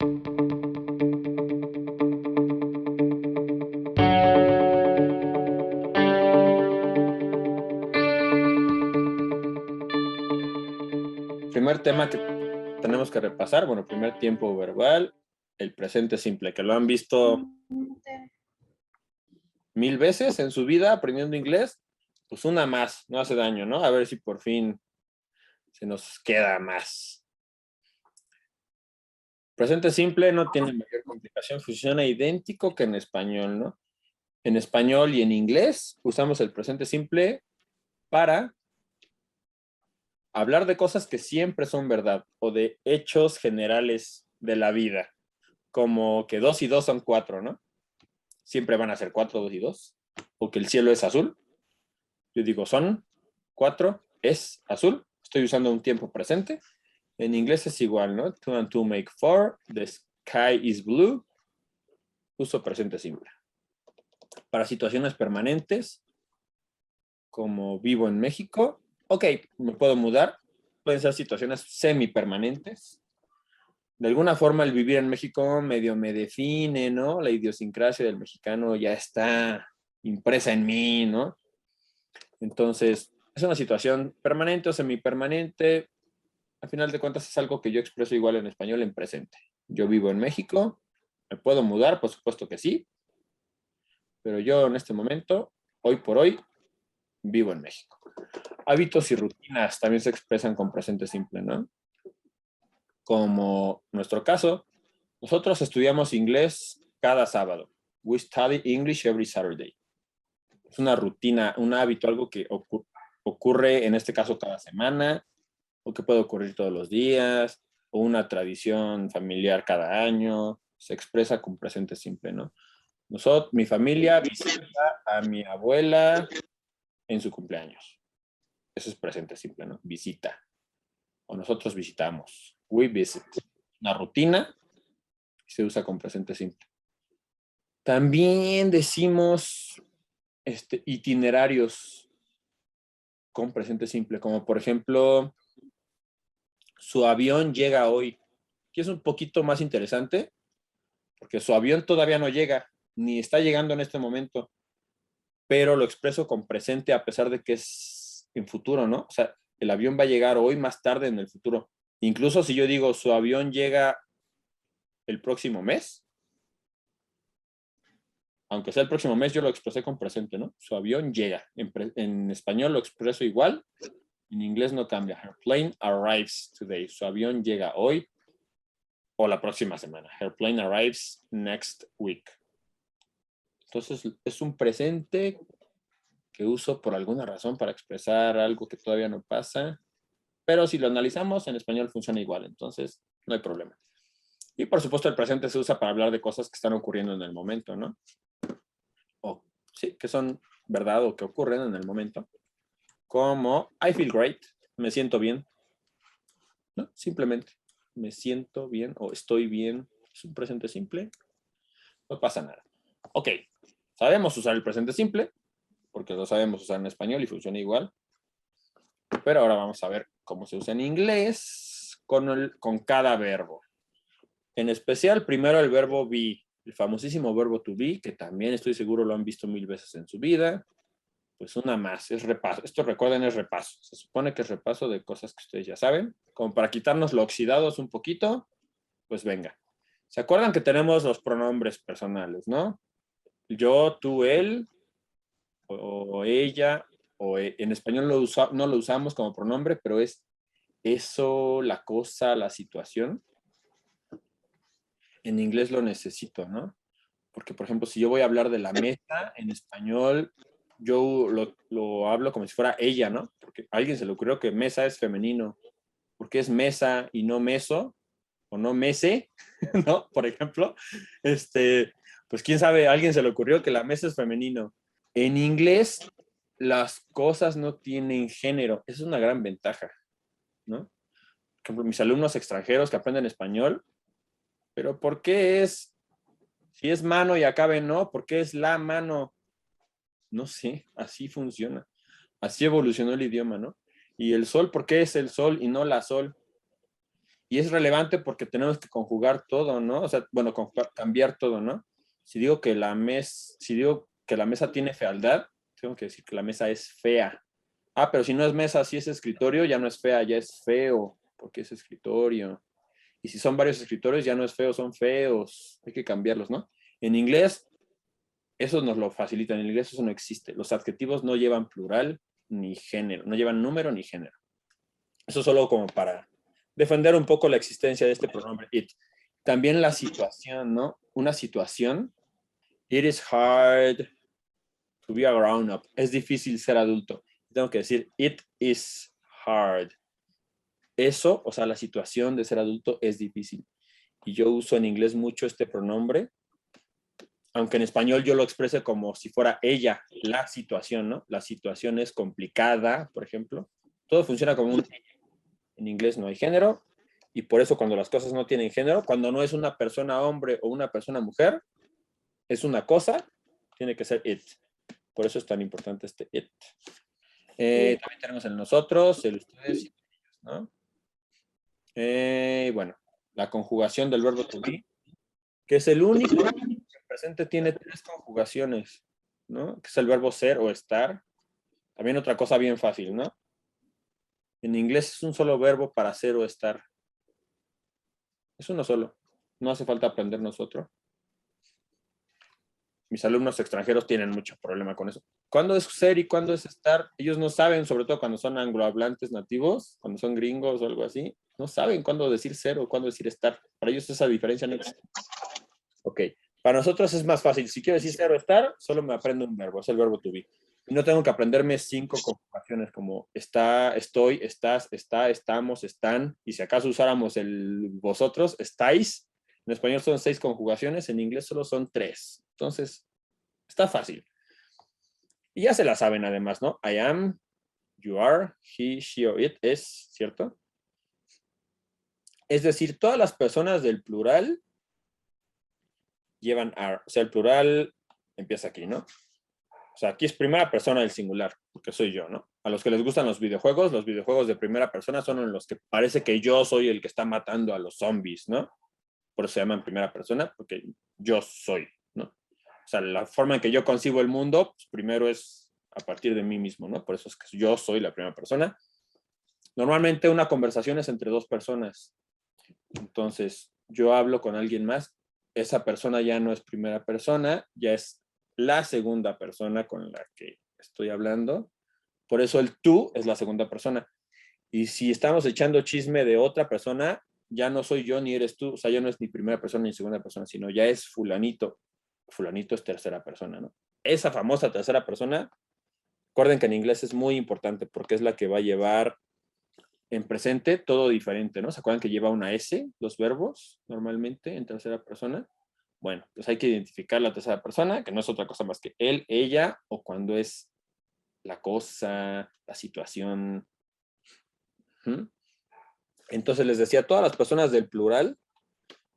Primer tema que tenemos que repasar, bueno, primer tiempo verbal, el presente simple, que lo han visto 1000 veces en su vida aprendiendo inglés, pues una más, no hace daño, ¿no? A ver si por fin se nos queda más. Presente simple no tiene mayor complicación, funciona idéntico que en español, ¿no? En español y en inglés usamos el presente simple para hablar de cosas que siempre son verdad o de hechos generales de la vida, como que 2 y 2 son 4, ¿no? Siempre van a ser 4, 2 y 2, o que el cielo es azul. Yo digo son 4, es azul. Estoy usando un tiempo presente. En inglés es igual, ¿no? 2 and 2 make 4. The sky is blue. Uso presente simple. Para situaciones permanentes, como vivo en México, ok, me puedo mudar. Pueden ser situaciones semipermanentes. De alguna forma el vivir en México medio me define, ¿no? La idiosincrasia del mexicano ya está impresa en mí, ¿no? Entonces, es una situación permanente o semipermanente. Al final de cuentas es algo que yo expreso igual en español en presente. Yo vivo en México, ¿me puedo mudar? Por supuesto que sí, pero yo en este momento, hoy por hoy, vivo en México. Hábitos y rutinas también se expresan con presente simple, ¿no? Como nuestro caso, nosotros estudiamos inglés cada sábado. We study English every Saturday. Es una rutina, un hábito, algo que ocurre en este caso cada semana, o que puede ocurrir todos los días, o una tradición familiar cada año. Se expresa con presente simple, ¿no? Mi familia visita a mi abuela en su cumpleaños. Eso es presente simple, ¿no? Visita. O nosotros visitamos. We visit. Una rutina se usa con presente simple. También decimos itinerarios con presente simple, como por ejemplo, su avión llega hoy, que es un poquito más interesante, porque su avión todavía no llega, ni está llegando en este momento, pero lo expreso con presente a pesar de que es en futuro, ¿no? O sea, el avión va a llegar hoy más tarde en el futuro. Incluso si yo digo su avión llega el próximo mes, aunque sea el próximo mes, yo lo expresé con presente, ¿no? Su avión llega. En español lo expreso igual, en inglés no cambia. Her plane arrives today. Su avión llega hoy o la próxima semana. Her plane arrives next week. Entonces es un presente que uso por alguna razón para expresar algo que todavía no pasa, pero si lo analizamos en español funciona igual, entonces no hay problema. Y por supuesto el presente se usa para hablar de cosas que están ocurriendo en el momento, ¿no? O sí, que son verdad o que ocurren en el momento. Como I feel great, me siento bien, ¿no? Simplemente me siento bien o estoy bien. Es un presente simple, no pasa nada. Ok, sabemos usar el presente simple, porque lo sabemos usar en español y funciona igual. Pero ahora vamos a ver cómo se usa en inglés con cada verbo. En especial, primero el verbo be, el famosísimo verbo to be, que también estoy seguro lo han visto 1000 veces en su vida. Pues una más, es repaso. Esto recuerden, es repaso. Se supone que es repaso de cosas que ustedes ya saben. Como para quitarnos lo oxidados un poquito, pues venga. ¿Se acuerdan que tenemos los pronombres personales, no? Yo, tú, él, o ella, en español no lo usamos como pronombre, pero es eso, la cosa, la situación. En inglés lo necesito, ¿no? Porque, por ejemplo, si yo voy a hablar de la mesa, en español, yo lo hablo como si fuera ella, ¿no? Porque a alguien se le ocurrió que mesa es femenino. Porque es mesa y no meso, o no mese, ¿no? Por ejemplo, pues quién sabe, a alguien se le ocurrió que la mesa es femenino. En inglés, las cosas no tienen género. Esa es una gran ventaja, ¿no? Por ejemplo, mis alumnos extranjeros que aprenden español, pero ¿por qué si es mano y acabe no? ¿Por qué es la mano? No sé, así funciona. Así evolucionó el idioma, ¿no? Y el sol, ¿por qué es el sol y no la sol? Y es relevante porque tenemos que conjugar todo, ¿no? O sea, bueno, cambiar todo, ¿no? Si digo que si digo que la mesa tiene fealdad, tengo que decir que la mesa es fea. Ah, pero si no es mesa, si es escritorio, ya no es fea, ya es feo, porque es escritorio. Y si son varios escritorios, ya no es feo, son feos. Hay que cambiarlos, ¿no? En inglés, eso nos lo facilita. En inglés eso no existe. Los adjetivos no llevan plural ni género, no llevan número ni género. Eso solo como para defender un poco la existencia de este pronombre it. También la situación, ¿no? Una situación. It is hard to be a grown-up. Es difícil ser adulto. Tengo que decir, it is hard. Eso, o sea, la situación de ser adulto es difícil. Y yo uso en inglés mucho este pronombre, aunque en español yo lo exprese como si fuera ella, la situación, ¿no? La situación es complicada, por ejemplo. Todo funciona como un... En inglés no hay género, y por eso cuando las cosas no tienen género, cuando no es una persona hombre o una persona mujer, es una cosa, tiene que ser it. Por eso es tan importante este it. También tenemos el nosotros, el ustedes y ellos, ¿no? Bueno, la conjugación del verbo to be, que es el único que en presente tiene 3 conjugaciones, ¿no? Que es el verbo ser o estar. También otra cosa bien fácil, ¿no? En inglés es un solo verbo para ser o estar. Es uno solo. No hace falta aprender nosotros. Mis alumnos extranjeros tienen mucho problema con eso. ¿Cuándo es ser y cuándo es estar? Ellos no saben, sobre todo cuando son anglohablantes nativos, cuando son gringos o algo así, no saben cuándo decir ser o cuándo decir estar. Para ellos esa diferencia no existe. Ok. Para nosotros es más fácil. Si quiero decir ser o estar, solo me aprendo un verbo, es el verbo to be. Y no tengo que aprenderme 5 conjugaciones como está, estoy, estás, está, estamos, están. Y si acaso usáramos el vosotros, estáis. En español son 6 conjugaciones, en inglés solo son 3. Entonces, está fácil. Y ya se la saben además, ¿no? I am, you are, he, she or it es, ¿cierto? Es decir, todas las personas del plural llevan are. O sea, el plural empieza aquí, ¿no? O sea, aquí es primera persona del singular, porque soy yo, ¿no? A los que les gustan los videojuegos de primera persona son en los que parece que yo soy el que está matando a los zombies, ¿no? Por eso se llaman primera persona, porque yo soy, ¿no? O sea, la forma en que yo concibo el mundo, pues, primero es a partir de mí mismo, ¿no? Por eso es que yo soy la primera persona. Normalmente una conversación es entre 2 personas. Entonces, yo hablo con alguien más, esa persona ya no es primera persona, ya es la segunda persona con la que estoy hablando. Por eso el tú es la segunda persona. Y si estamos echando chisme de otra persona, ya no soy yo ni eres tú, o sea, ya no es ni primera persona ni segunda persona, sino ya es fulanito. Fulanito es tercera persona, ¿no? Esa famosa tercera persona, recuerden que en inglés es muy importante porque es la que va a llevar en presente todo diferente, ¿no? ¿Se acuerdan que lleva una S los verbos normalmente en tercera persona? Bueno, pues hay que identificar la tercera persona, que no es otra cosa más que él, ella, o cuando es la cosa, la situación. Entonces les decía, todas las personas del plural,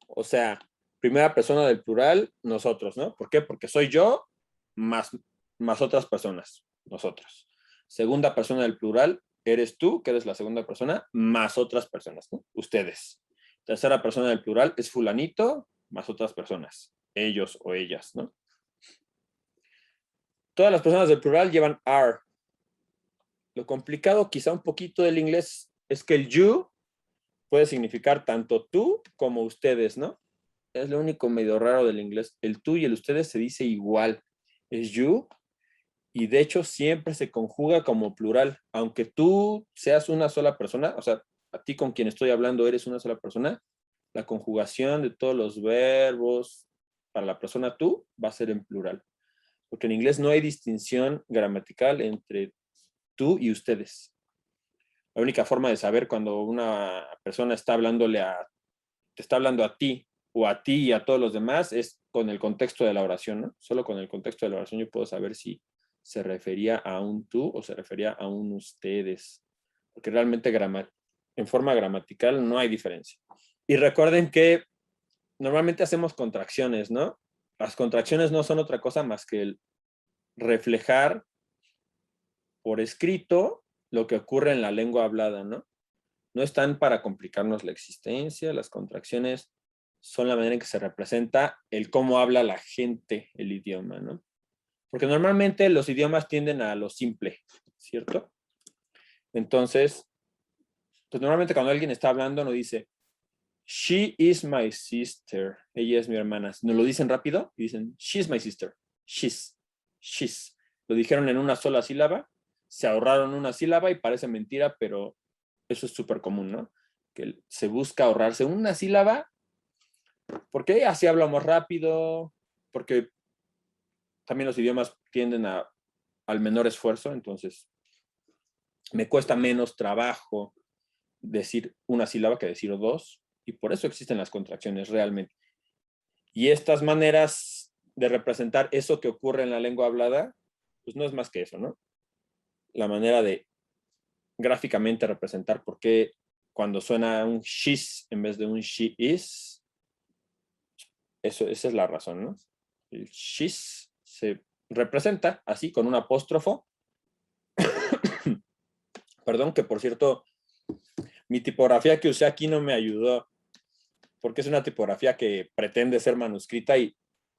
o sea, primera persona del plural, nosotros, ¿no? ¿Por qué? Porque soy yo más otras personas, nosotros. Segunda persona del plural, eres tú, que eres la segunda persona, más otras personas, ¿no? Ustedes. Tercera persona del plural es fulanito, más otras personas, ellos o ellas, ¿no? Todas las personas del plural llevan are. Lo complicado quizá un poquito del inglés es que el you puede significar tanto tú como ustedes, ¿no? Es lo único medio raro del inglés. El tú y el ustedes se dice igual. Es you y de hecho siempre se conjuga como plural. Aunque tú seas una sola persona, o sea, a ti con quien estoy hablando eres una sola persona, la conjugación de todos los verbos para la persona tú va a ser en plural. Porque en inglés no hay distinción gramatical entre tú y ustedes. La única forma de saber cuando una persona está te está hablando a ti o a ti y a todos los demás es con el contexto de la oración, ¿no? Solo con el contexto de la oración yo puedo saber si se refería a un tú o se refería a un ustedes. Porque realmente en forma gramatical no hay diferencia. Y recuerden que normalmente hacemos contracciones, ¿no? Las contracciones no son otra cosa más que el reflejar por escrito lo que ocurre en la lengua hablada, ¿no? No están para complicarnos la existencia. Las contracciones son la manera en que se representa el cómo habla la gente el idioma, ¿no? Porque normalmente los idiomas tienden a lo simple, ¿cierto? Entonces, pues normalmente cuando alguien está hablando no dice, she is my sister, ella es mi hermana. No lo dicen rápido y dicen, she's my sister, she's. Lo dijeron en una sola sílaba, se ahorraron una sílaba y parece mentira, pero eso es súper común, ¿no? Que se busca ahorrarse una sílaba porque así hablamos rápido, porque también los idiomas tienden al menor esfuerzo, entonces me cuesta menos trabajo decir una sílaba que decir dos, y por eso existen las contracciones realmente. Y estas maneras de representar eso que ocurre en la lengua hablada, pues no es más que eso, ¿no? La manera de gráficamente representar por qué cuando suena un she's en vez de un she is, esa es la razón, ¿no? El she's se representa así con un apóstrofo. Perdón, que por cierto, mi tipografía que usé aquí no me ayudó, porque es una tipografía que pretende ser manuscrita y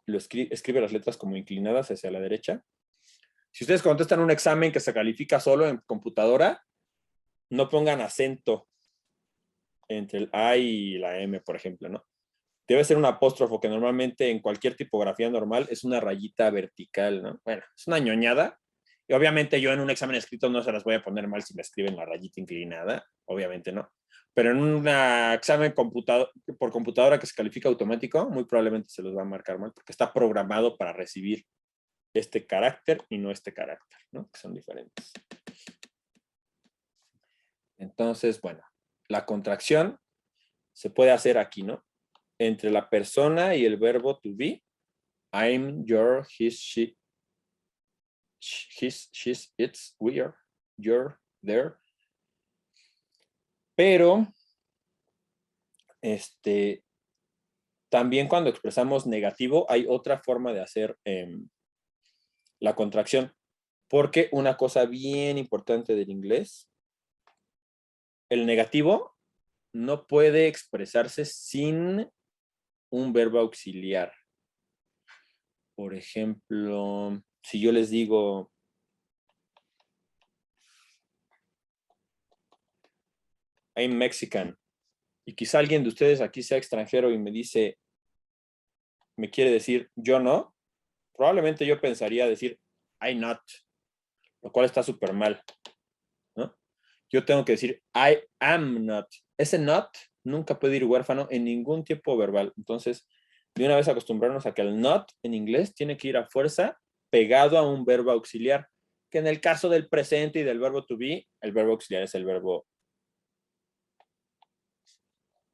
escribe las letras como inclinadas hacia la derecha. Si ustedes contestan un examen que se califica solo en computadora, no pongan acento entre el A y la M, por ejemplo, ¿no? Debe ser un apóstrofo que normalmente en cualquier tipografía normal es una rayita vertical, ¿no? Bueno, es una ñoñada. Y obviamente yo en un examen escrito no se las voy a poner mal si me escriben la rayita inclinada, obviamente no. Pero en un examen por computadora que se califica automático, muy probablemente se los va a marcar mal porque está programado para recibir este carácter y no este carácter, ¿no? Que son diferentes. Entonces, bueno, la contracción se puede hacer aquí, ¿no? Entre la persona y el verbo to be. I'm, your, his, she, his, she's, it's, we are, you're, there. Pero, también cuando expresamos negativo hay otra forma de hacer la contracción. Porque una cosa bien importante del inglés, el negativo no puede expresarse sin un verbo auxiliar. Por ejemplo, si yo les digo, I'm Mexican, y quizá alguien de ustedes aquí sea extranjero y me dice, me quiere decir yo no, probablemente yo pensaría decir I not, lo cual está súper mal, ¿no? Yo tengo que decir I am not. Ese not nunca puede ir huérfano en ningún tiempo verbal. Entonces, de una vez acostumbrarnos a que el not en inglés tiene que ir a fuerza pegado a un verbo auxiliar, que en el caso del presente y del verbo to be, el verbo auxiliar es el verbo,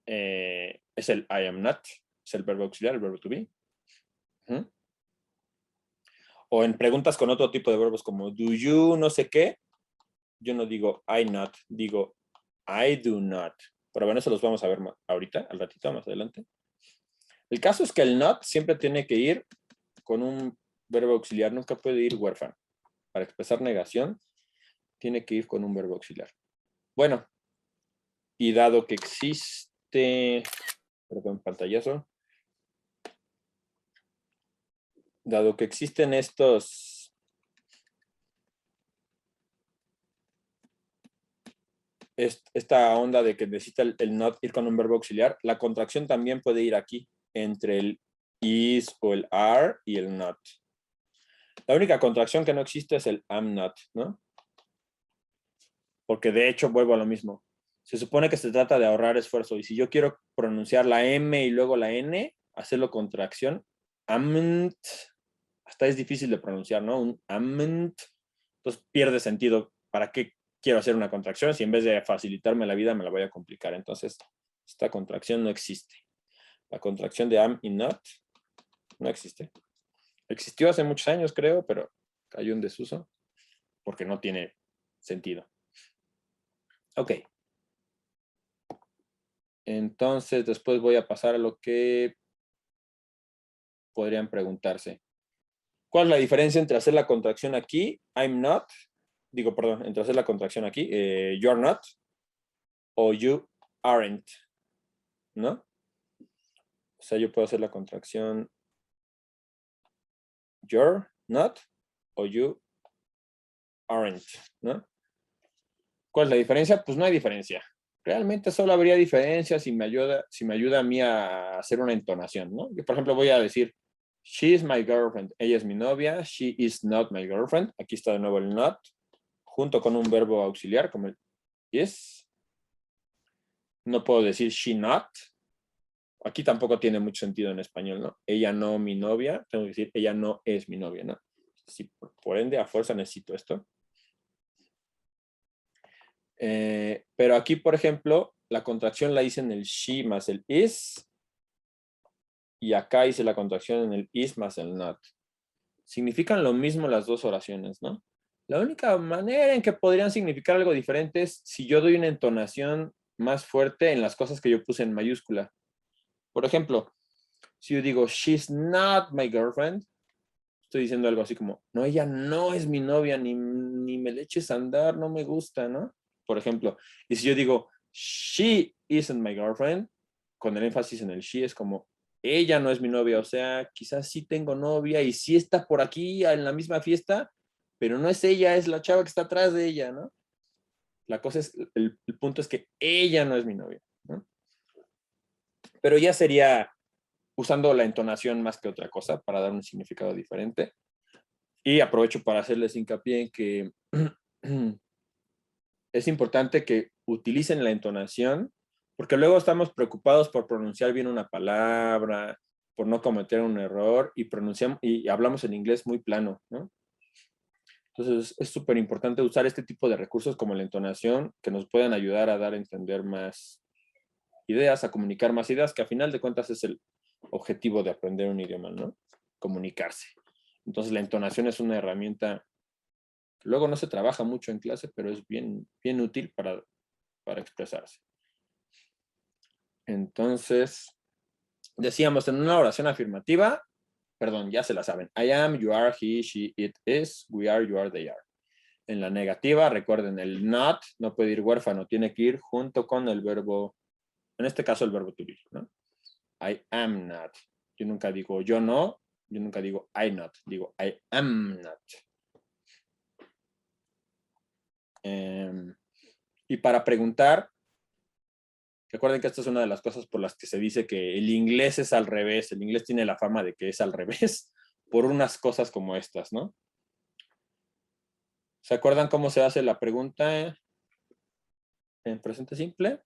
es el I am not, es el verbo auxiliar, el verbo to be. O en preguntas con otro tipo de verbos como do you, no sé qué, yo no digo I not, digo I do not. Pero bueno, eso los vamos a ver ahorita, al ratito, más adelante. El caso es que el not siempre tiene que ir con un verbo auxiliar, nunca puede ir huérfano. Para expresar negación, tiene que ir con un verbo auxiliar. Bueno, y dado que existe, perdón, pantallazo, dado que existen esta onda de que necesita el not ir con un verbo auxiliar, la contracción también puede ir aquí, entre el is o el are y el not. La única contracción que no existe es el am not, ¿no? Porque de hecho vuelvo a lo mismo. Se supone que se trata de ahorrar esfuerzo. Y si yo quiero pronunciar la M y luego la N, hacerlo contracción, amnt, hasta es difícil de pronunciar, ¿no? Un amnt. Entonces pierde sentido. ¿Para qué quiero hacer una contracción si en vez de facilitarme la vida me la voy a complicar? Entonces, esta contracción no existe. La contracción de am y not no existe. Existió hace muchos años, creo, pero cayó en desuso porque no tiene sentido. Ok. Entonces, después voy a pasar a lo que podrían preguntarse. ¿Cuál es la diferencia entre hacer la contracción aquí, I'm not, digo, perdón, entre hacer la contracción aquí, you're not, o you aren't, ¿no? O sea, yo puedo hacer la contracción you're not o you aren't, ¿no? ¿Cuál es la diferencia? Pues no hay diferencia. Realmente solo habría diferencia si me ayuda a mí a hacer una entonación, ¿no? Yo, por ejemplo, voy a decir, she is my girlfriend. Ella es mi novia. She is not my girlfriend. Aquí está de nuevo el not, junto con un verbo auxiliar como el is. No puedo decir she not. Aquí tampoco tiene mucho sentido en español, ¿no? Ella no mi novia. Tengo que decir, ella no es mi novia, ¿no? Sí, por ende, a fuerza necesito esto. Pero aquí, por ejemplo, la contracción la hice en el she más el is. Y acá hice la contracción en el is más el not. Significan lo mismo las dos oraciones, ¿no? La única manera en que podrían significar algo diferente es si yo doy una entonación más fuerte en las cosas que yo puse en mayúscula. Por ejemplo, si yo digo, she's not my girlfriend, estoy diciendo algo así como, no, ella no es mi novia, ni me le eches a andar, no me gusta, ¿no? Por ejemplo, y si yo digo, she isn't my girlfriend, con el énfasis en el she, es como, ella no es mi novia, o sea, quizás sí tengo novia y sí está por aquí en la misma fiesta, pero no es ella, es la chava que está atrás de ella, ¿no? La cosa es, el punto es que ella no es mi novia, ¿no? Pero ya sería usando la entonación más que otra cosa para dar un significado diferente. Y aprovecho para hacerles hincapié en que es importante que utilicen la entonación, porque luego estamos preocupados por pronunciar bien una palabra, por no cometer un error y pronunciamos y hablamos en inglés muy plano, ¿no? Entonces es súper importante usar este tipo de recursos como la entonación que nos puedan ayudar a dar a entender más ideas, a comunicar más ideas, que a final de cuentas es el objetivo de aprender un idioma, ¿no? Comunicarse. Entonces la entonación es una herramienta que luego no se trabaja mucho en clase, pero es bien, bien útil para expresarse. Entonces, decíamos en una oración afirmativa, perdón, ya se la saben. I am, you are, he, she, it is, we are, you are, they are. En la negativa, recuerden, el not no puede ir huérfano, tiene que ir junto con el verbo, en este caso el verbo to be, ¿no? I am not. Yo nunca digo yo no, yo nunca digo I not, digo I am not. Y para preguntar, recuerden que esta es una de las cosas por las que se dice que el inglés es al revés. El inglés tiene la fama de que es al revés por unas cosas como estas, ¿no? ¿Se acuerdan cómo se hace la pregunta en presente simple?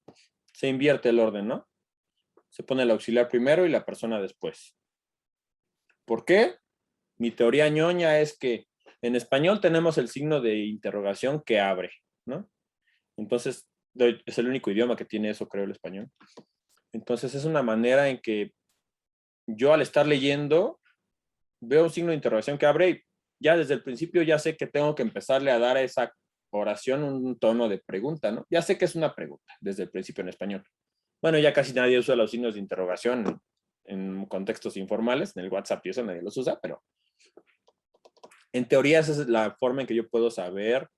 Se invierte el orden, ¿no? Se pone el auxiliar primero y la persona después. ¿Por qué? Mi teoría ñoña es que en español tenemos el signo de interrogación que abre, ¿no? Entonces, es el único idioma que tiene eso, creo, el español. Entonces, es una manera en que yo al estar leyendo, veo un signo de interrogación que abre y ya desde el principio ya sé que tengo que empezarle a dar a esa oración un tono de pregunta, ¿no? Ya sé que es una pregunta desde el principio en español. Bueno, ya casi nadie usa los signos de interrogación en contextos informales, en el WhatsApp y eso nadie los usa, pero en teoría esa es la forma en que yo puedo saber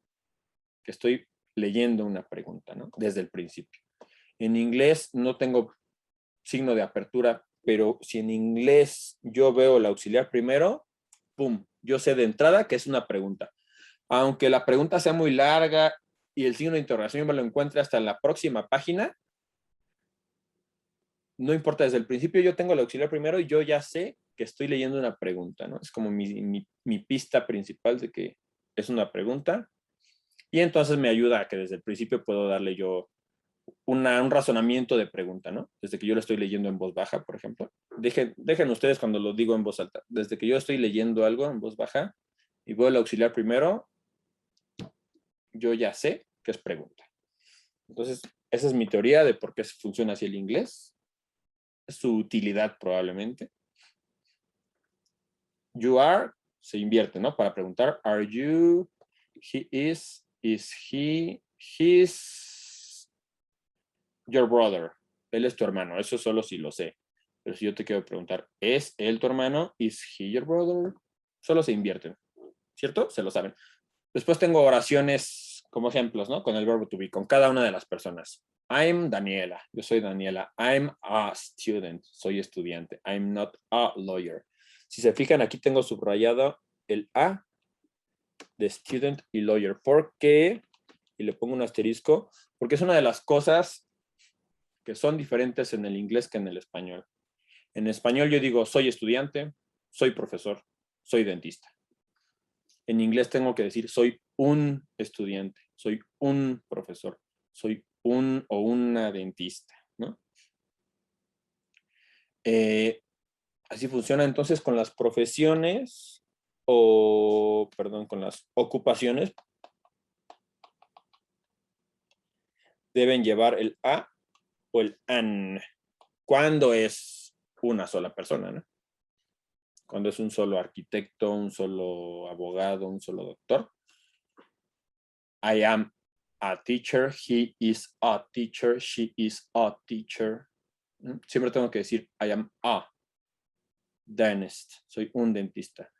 que estoy leyendo una pregunta, ¿no? Desde el principio. En inglés no tengo signo de apertura, pero si en inglés yo veo el auxiliar primero, ¡pum! Yo sé de entrada que es una pregunta. Aunque la pregunta sea muy larga y el signo de interrogación me lo encuentre hasta en la próxima página, no importa, desde el principio yo tengo el auxiliar primero y yo ya sé que estoy leyendo una pregunta, ¿no? Es como mi pista principal de que es una pregunta. Y entonces me ayuda a que desde el principio puedo darle yo un razonamiento de pregunta, ¿no? Desde que yo lo estoy leyendo en voz baja, por ejemplo. Dejen ustedes cuando lo digo en voz alta. Desde que yo estoy leyendo algo en voz baja y veo el auxiliar primero, yo ya sé que es pregunta. Entonces, esa es mi teoría de por qué funciona así el inglés. Es su utilidad probablemente. You are se invierte, ¿no? Para preguntar, are you, he is he, his your brother. Él es tu hermano, eso solo si lo sé. Pero si yo te quiero preguntar, ¿es él tu hermano? ¿Is he your brother? Solo se invierten, ¿cierto? Se lo saben. Después tengo oraciones como ejemplos, ¿no? Con el verbo to be, con cada una de las personas. I'm Daniela. Yo soy Daniela. I'm a student. Soy estudiante. I'm not a lawyer. Si se fijan, aquí tengo subrayado el A de student y lawyer. ¿Por qué? Y le pongo un asterisco. Porque es una de las cosas que son diferentes en el inglés que en el español. En español yo digo soy estudiante, soy profesor, soy dentista. En inglés tengo que decir soy un estudiante, soy un profesor, soy un o una dentista, ¿no? Así funciona entonces con las profesiones con las ocupaciones. Deben llevar el a o el an. Cuando es una sola persona, ¿no? Cuando es un solo arquitecto, un solo abogado, un solo doctor. I am a teacher, he is a teacher, she is a teacher. Siempre tengo que decir I am a dentist, soy un dentista.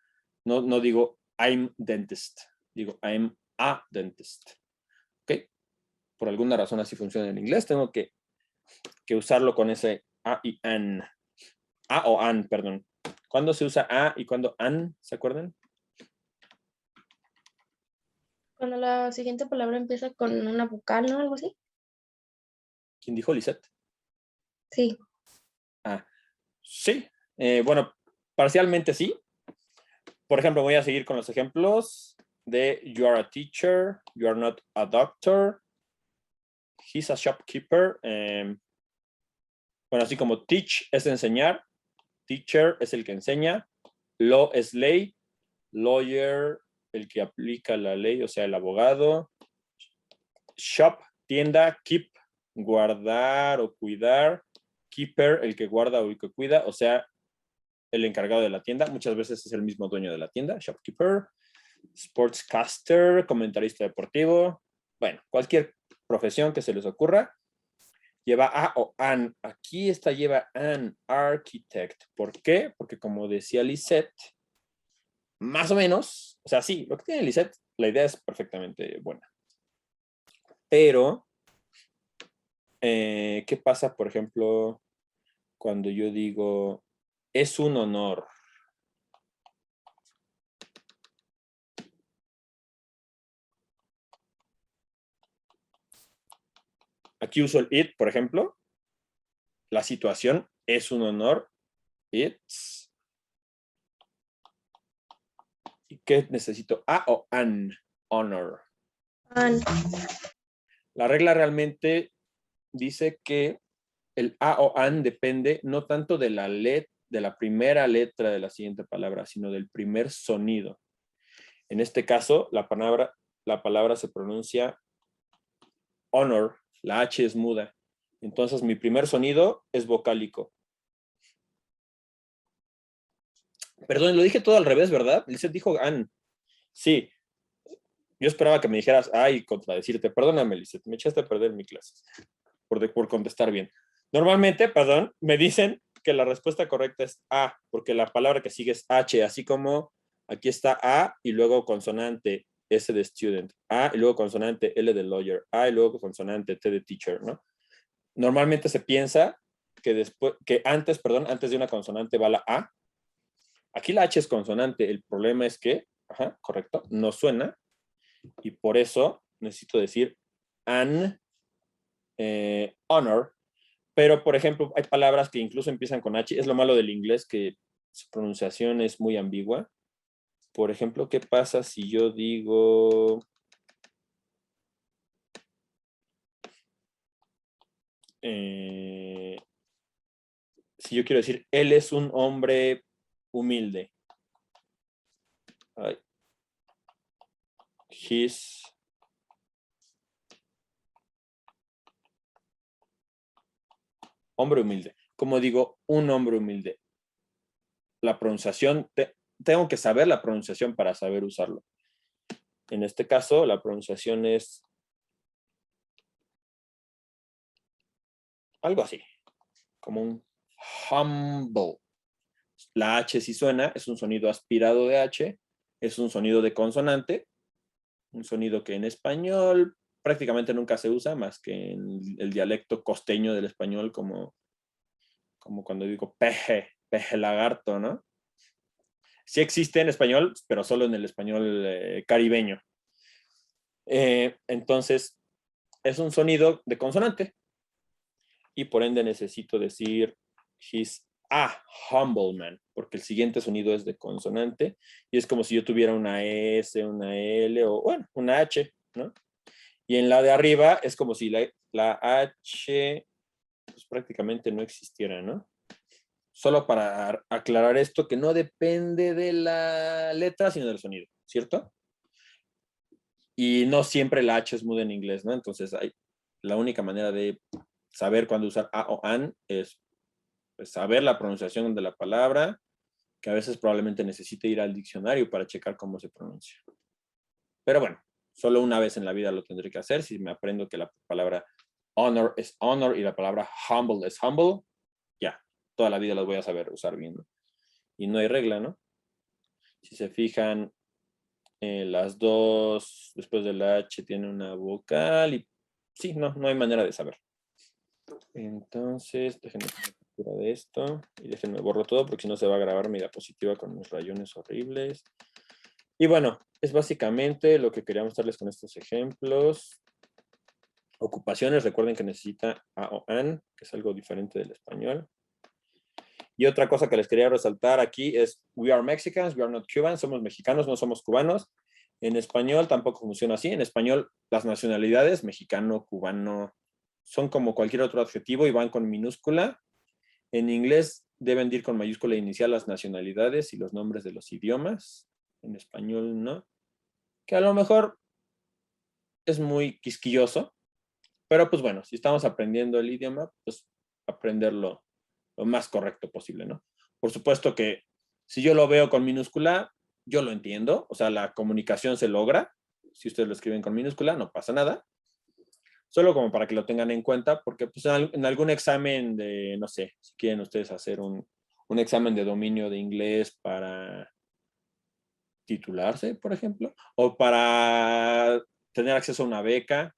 No digo I'm dentist, digo I'm a dentist. ¿Ok? Por alguna razón así funciona en inglés, tengo que usarlo con ese a y an. A o an, perdón. ¿Cuándo se usa a y cuándo an? ¿Se acuerdan? Cuando la siguiente palabra empieza con una vocal, ¿no? Algo así. ¿Quién dijo, Lisette? Sí. Ah, sí. Bueno, parcialmente sí. Por ejemplo, voy a seguir con los ejemplos de you are a teacher, you are not a doctor, he's a shopkeeper. Bueno, así como teach es enseñar, teacher es el que enseña, law es ley, lawyer el que aplica la ley, o sea, el abogado, shop, tienda, keep, guardar o cuidar, keeper el que guarda o el que cuida, o sea, el encargado de la tienda, muchas veces es el mismo dueño de la tienda, shopkeeper, sportscaster, comentarista deportivo, bueno, cualquier profesión que se les ocurra, lleva a o an. Aquí esta lleva an, architect. ¿Por qué? Porque como decía Lisette, más o menos, o sea, sí, lo que tiene Lisette, la idea es perfectamente buena. Pero, ¿qué pasa, por ejemplo, cuando yo digo, es un honor? Aquí uso el it, por ejemplo. La situación es un honor. It's. ¿Y qué necesito? A o an. Honor. An. La regla realmente dice que el a o an depende no tanto de la primera letra de la siguiente palabra, sino del primer sonido. En este caso, la palabra se pronuncia honor, la H es muda. Entonces, mi primer sonido es vocálico. Perdón, lo dije todo al revés, ¿verdad? Lizeth dijo an. Sí. Yo esperaba que me dijeras y contradecirte. Perdóname, Lizeth, me echaste a perder mi clase por contestar bien. Normalmente, perdón, me dicen que la respuesta correcta es A, porque la palabra que sigue es H, así como aquí está A y luego consonante S de student, A y luego consonante L de lawyer, A y luego consonante T de teacher, ¿no? Normalmente se piensa que antes de una consonante va la A. Aquí la H es consonante, el problema es que, correcto, no suena y por eso necesito decir an honor. Pero, por ejemplo, hay palabras que incluso empiezan con H. Es lo malo del inglés, que su pronunciación es muy ambigua. Por ejemplo, ¿qué pasa si yo digo... si yo quiero decir, él es un hombre humilde. He's... hombre humilde. Como digo, un hombre humilde. La pronunciación, tengo que saber la pronunciación para saber usarlo. En este caso, la pronunciación es algo así, como un humble. La H sí suena, es un sonido aspirado de H, es un sonido de consonante, un sonido que en español prácticamente nunca se usa más que en el dialecto costeño del español, como cuando digo peje lagarto, ¿no? Sí existe en español, pero solo en el español caribeño. Entonces, es un sonido de consonante y por ende necesito decir he's a humble man, porque el siguiente sonido es de consonante y es como si yo tuviera una S, una L o, bueno, una H, ¿no? Y en la de arriba es como si la H pues, prácticamente no existiera, ¿no? Solo para aclarar esto, que no depende de la letra, sino del sonido, ¿cierto? Y no siempre la H es muda en inglés, ¿no? Entonces, la única manera de saber cuándo usar a o an es pues, saber la pronunciación de la palabra, que a veces probablemente necesite ir al diccionario para checar cómo se pronuncia. Pero bueno, solo una vez en la vida lo tendré que hacer. Si me aprendo que la palabra honor es honor y la palabra humble es humble, ya, toda la vida las voy a saber usar bien, ¿no? Y no hay regla, ¿no? Si se fijan, las dos después de la H tiene una vocal y sí, no hay manera de saber. Entonces, déjenme tomar captura de esto y déjenme borro todo porque si no se va a grabar mi diapositiva con unos rayones horribles. Y bueno, es básicamente lo que quería mostrarles con estos ejemplos. Ocupaciones, recuerden que necesita a o an, que es algo diferente del español. Y otra cosa que les quería resaltar aquí es we are Mexicans, we are not Cubans, somos mexicanos, no somos cubanos. En español tampoco funciona así. En español las nacionalidades, mexicano, cubano, son como cualquier otro adjetivo y van con minúscula. En inglés deben de ir con mayúscula inicial las nacionalidades y los nombres de los idiomas. En español no. Que a lo mejor es muy quisquilloso, pero pues bueno, si estamos aprendiendo el idioma, pues aprenderlo lo más correcto posible, ¿no? Por supuesto que si yo lo veo con minúscula, yo lo entiendo, o sea, la comunicación se logra. Si ustedes lo escriben con minúscula, no pasa nada. Solo como para que lo tengan en cuenta, porque pues en algún examen de, no sé, si quieren ustedes hacer un examen de dominio de inglés para titularse, por ejemplo, o para tener acceso a una beca,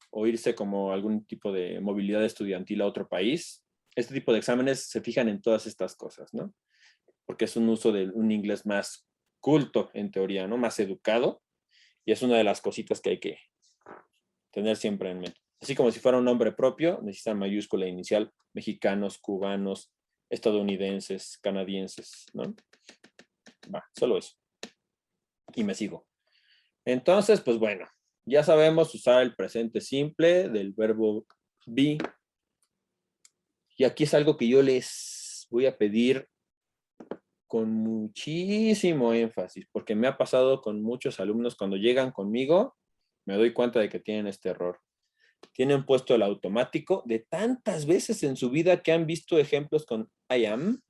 o irse como algún tipo de movilidad estudiantil a otro país. Este tipo de exámenes se fijan en todas estas cosas, ¿no? Porque es un uso de un inglés más culto, en teoría, ¿no? Más educado, y es una de las cositas que hay que tener siempre en mente. Así como si fuera un nombre propio, necesitan mayúscula inicial, mexicanos, cubanos, estadounidenses, canadienses, ¿no? Va, solo eso. Y me sigo. Entonces, pues bueno, ya sabemos usar el presente simple del verbo be. Y aquí es algo que yo les voy a pedir con muchísimo énfasis, porque me ha pasado con muchos alumnos cuando llegan conmigo, me doy cuenta de que tienen este error. Tienen puesto el automático de tantas veces en su vida que han visto ejemplos con I am,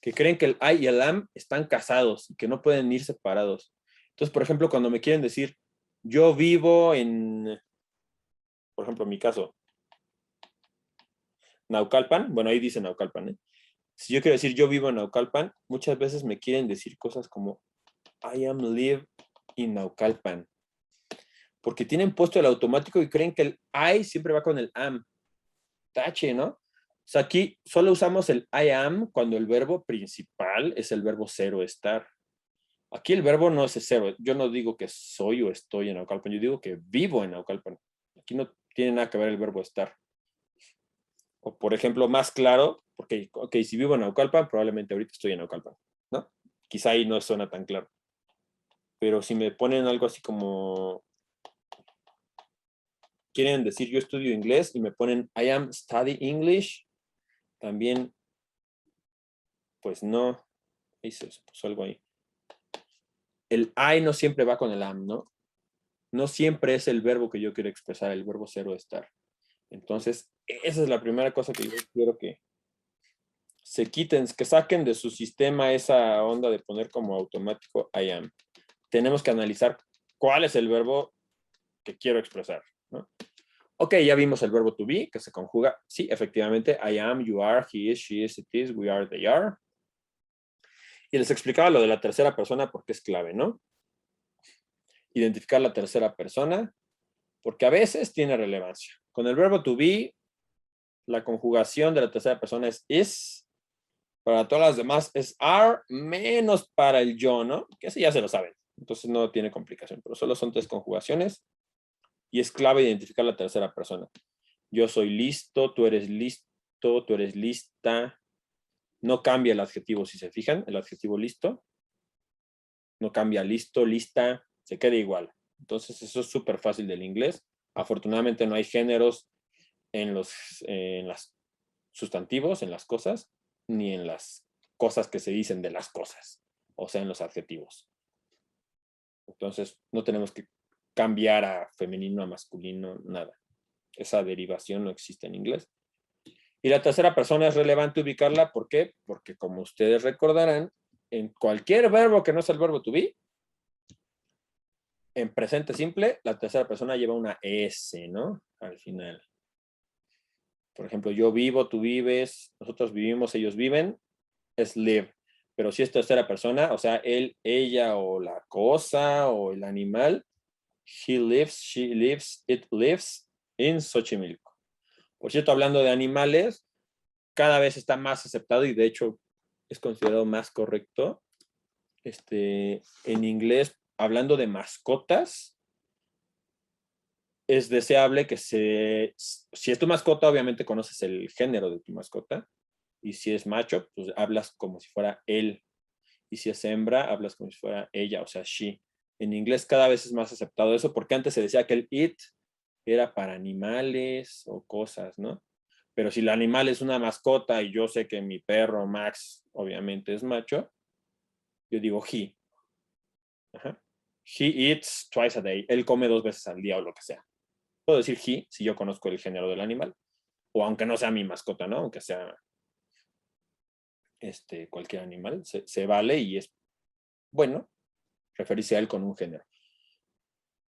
que creen que el I y el am están casados y que no pueden ir separados. Entonces, por ejemplo, cuando me quieren decir, yo vivo en, por ejemplo, en mi caso, Naucalpan, bueno, ahí dice Naucalpan, ¿eh? Si yo quiero decir yo vivo en Naucalpan, muchas veces me quieren decir cosas como I am live in Naucalpan. Porque tienen puesto el automático y creen que el I siempre va con el am. Tache, ¿no? O sea, aquí solo usamos el I am cuando el verbo principal es el verbo ser o estar. Aquí el verbo no es cero. Yo no digo que soy o estoy en Naucalpan, yo digo que vivo en Naucalpan. Aquí no tiene nada que ver el verbo estar. O por ejemplo, más claro, porque okay, si vivo en Naucalpan, probablemente ahorita estoy en Naucalpan, ¿no? Quizá ahí no suena tan claro. Pero si me ponen algo así como, quieren decir yo estudio inglés y me ponen I am study English, también, pues no, ahí se puso algo ahí. El I no siempre va con el am, ¿no? No siempre es el verbo que yo quiero expresar, el verbo ser o estar. Entonces, esa es la primera cosa que yo quiero que se quiten, que saquen de su sistema esa onda de poner como automático I am. Tenemos que analizar cuál es el verbo que quiero expresar, ¿no? Ok, ya vimos el verbo to be, que se conjuga, sí, efectivamente, I am, you are, he is, she is, it is, we are, they are. Y les explicaba lo de la tercera persona porque es clave, ¿no? identificar la tercera persona, porque a veces tiene relevancia. Con el verbo to be, la conjugación de la tercera persona es is, para todas las demás es are, menos para el yo, ¿no? Que ese ya se lo saben, entonces no tiene complicación, pero solo son 3 conjugaciones y es clave identificar la tercera persona. Yo soy listo, tú eres lista. No cambia el adjetivo, si se fijan, el adjetivo listo. No cambia listo, lista, se queda igual. Entonces eso es súper fácil del inglés. Afortunadamente no hay géneros en los sustantivos, en las cosas, ni en las cosas que se dicen de las cosas, o sea, en los adjetivos. Entonces no tenemos que cambiar a femenino, a masculino, nada. Esa derivación no existe en inglés. Y la tercera persona es relevante ubicarla, ¿por qué? Porque como ustedes recordarán, en cualquier verbo que no sea el verbo to be, en presente simple, la tercera persona lleva una S, ¿no? Al final. Por ejemplo, yo vivo, tú vives, nosotros vivimos, ellos viven, es live. Pero si es tercera persona, o sea, él, ella o la cosa o el animal, he lives, she lives, it lives in Xochimilco. Por cierto, hablando de animales, cada vez está más aceptado y de hecho es considerado más correcto. En inglés, hablando de mascotas, es deseable que si es tu mascota, obviamente conoces el género de tu mascota. Y si es macho, pues hablas como si fuera él. Y si es hembra, hablas como si fuera ella, o sea, she. En inglés cada vez es más aceptado eso, porque antes se decía que el it era para animales o cosas, ¿no? Pero si el animal es una mascota y yo sé que mi perro Max obviamente es macho, yo digo he. Ajá. He eats twice a day. Él come 2 veces al día o lo que sea. Puedo decir he si yo conozco el género del animal. O aunque no sea mi mascota, ¿no? Aunque sea cualquier animal, se vale y es bueno referirse a él con un género.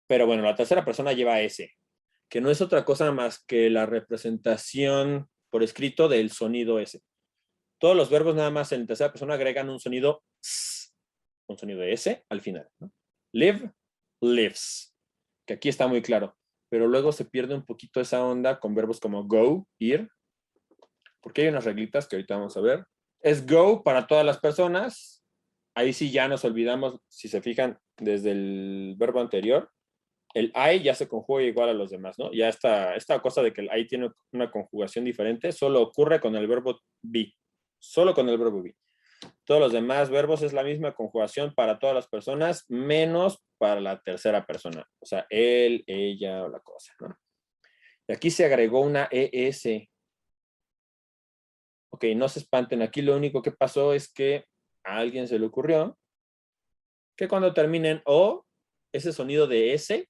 Pero bueno, la tercera persona lleva ese, que no es otra cosa más que la representación por escrito del sonido ese. Todos los verbos nada más en tercera persona agregan un sonido s, un sonido de S al final, ¿no? Live, lives, que aquí está muy claro, pero luego se pierde un poquito esa onda con verbos como go, ir, porque hay unas reglitas que ahorita vamos a ver. Es go para todas las personas, ahí sí ya nos olvidamos, si se fijan, desde el verbo anterior, el I ya se conjuga igual a los demás, ¿no? Ya esta cosa de que el I tiene una conjugación diferente solo ocurre con el verbo be, solo con el verbo be. Todos los demás verbos es la misma conjugación para todas las personas, menos para la tercera persona. O sea, él, ella o la cosa, ¿no? Y aquí se agregó una ES. Ok, no se espanten. Aquí lo único que pasó es que a alguien se le ocurrió que cuando terminen O, ese sonido de S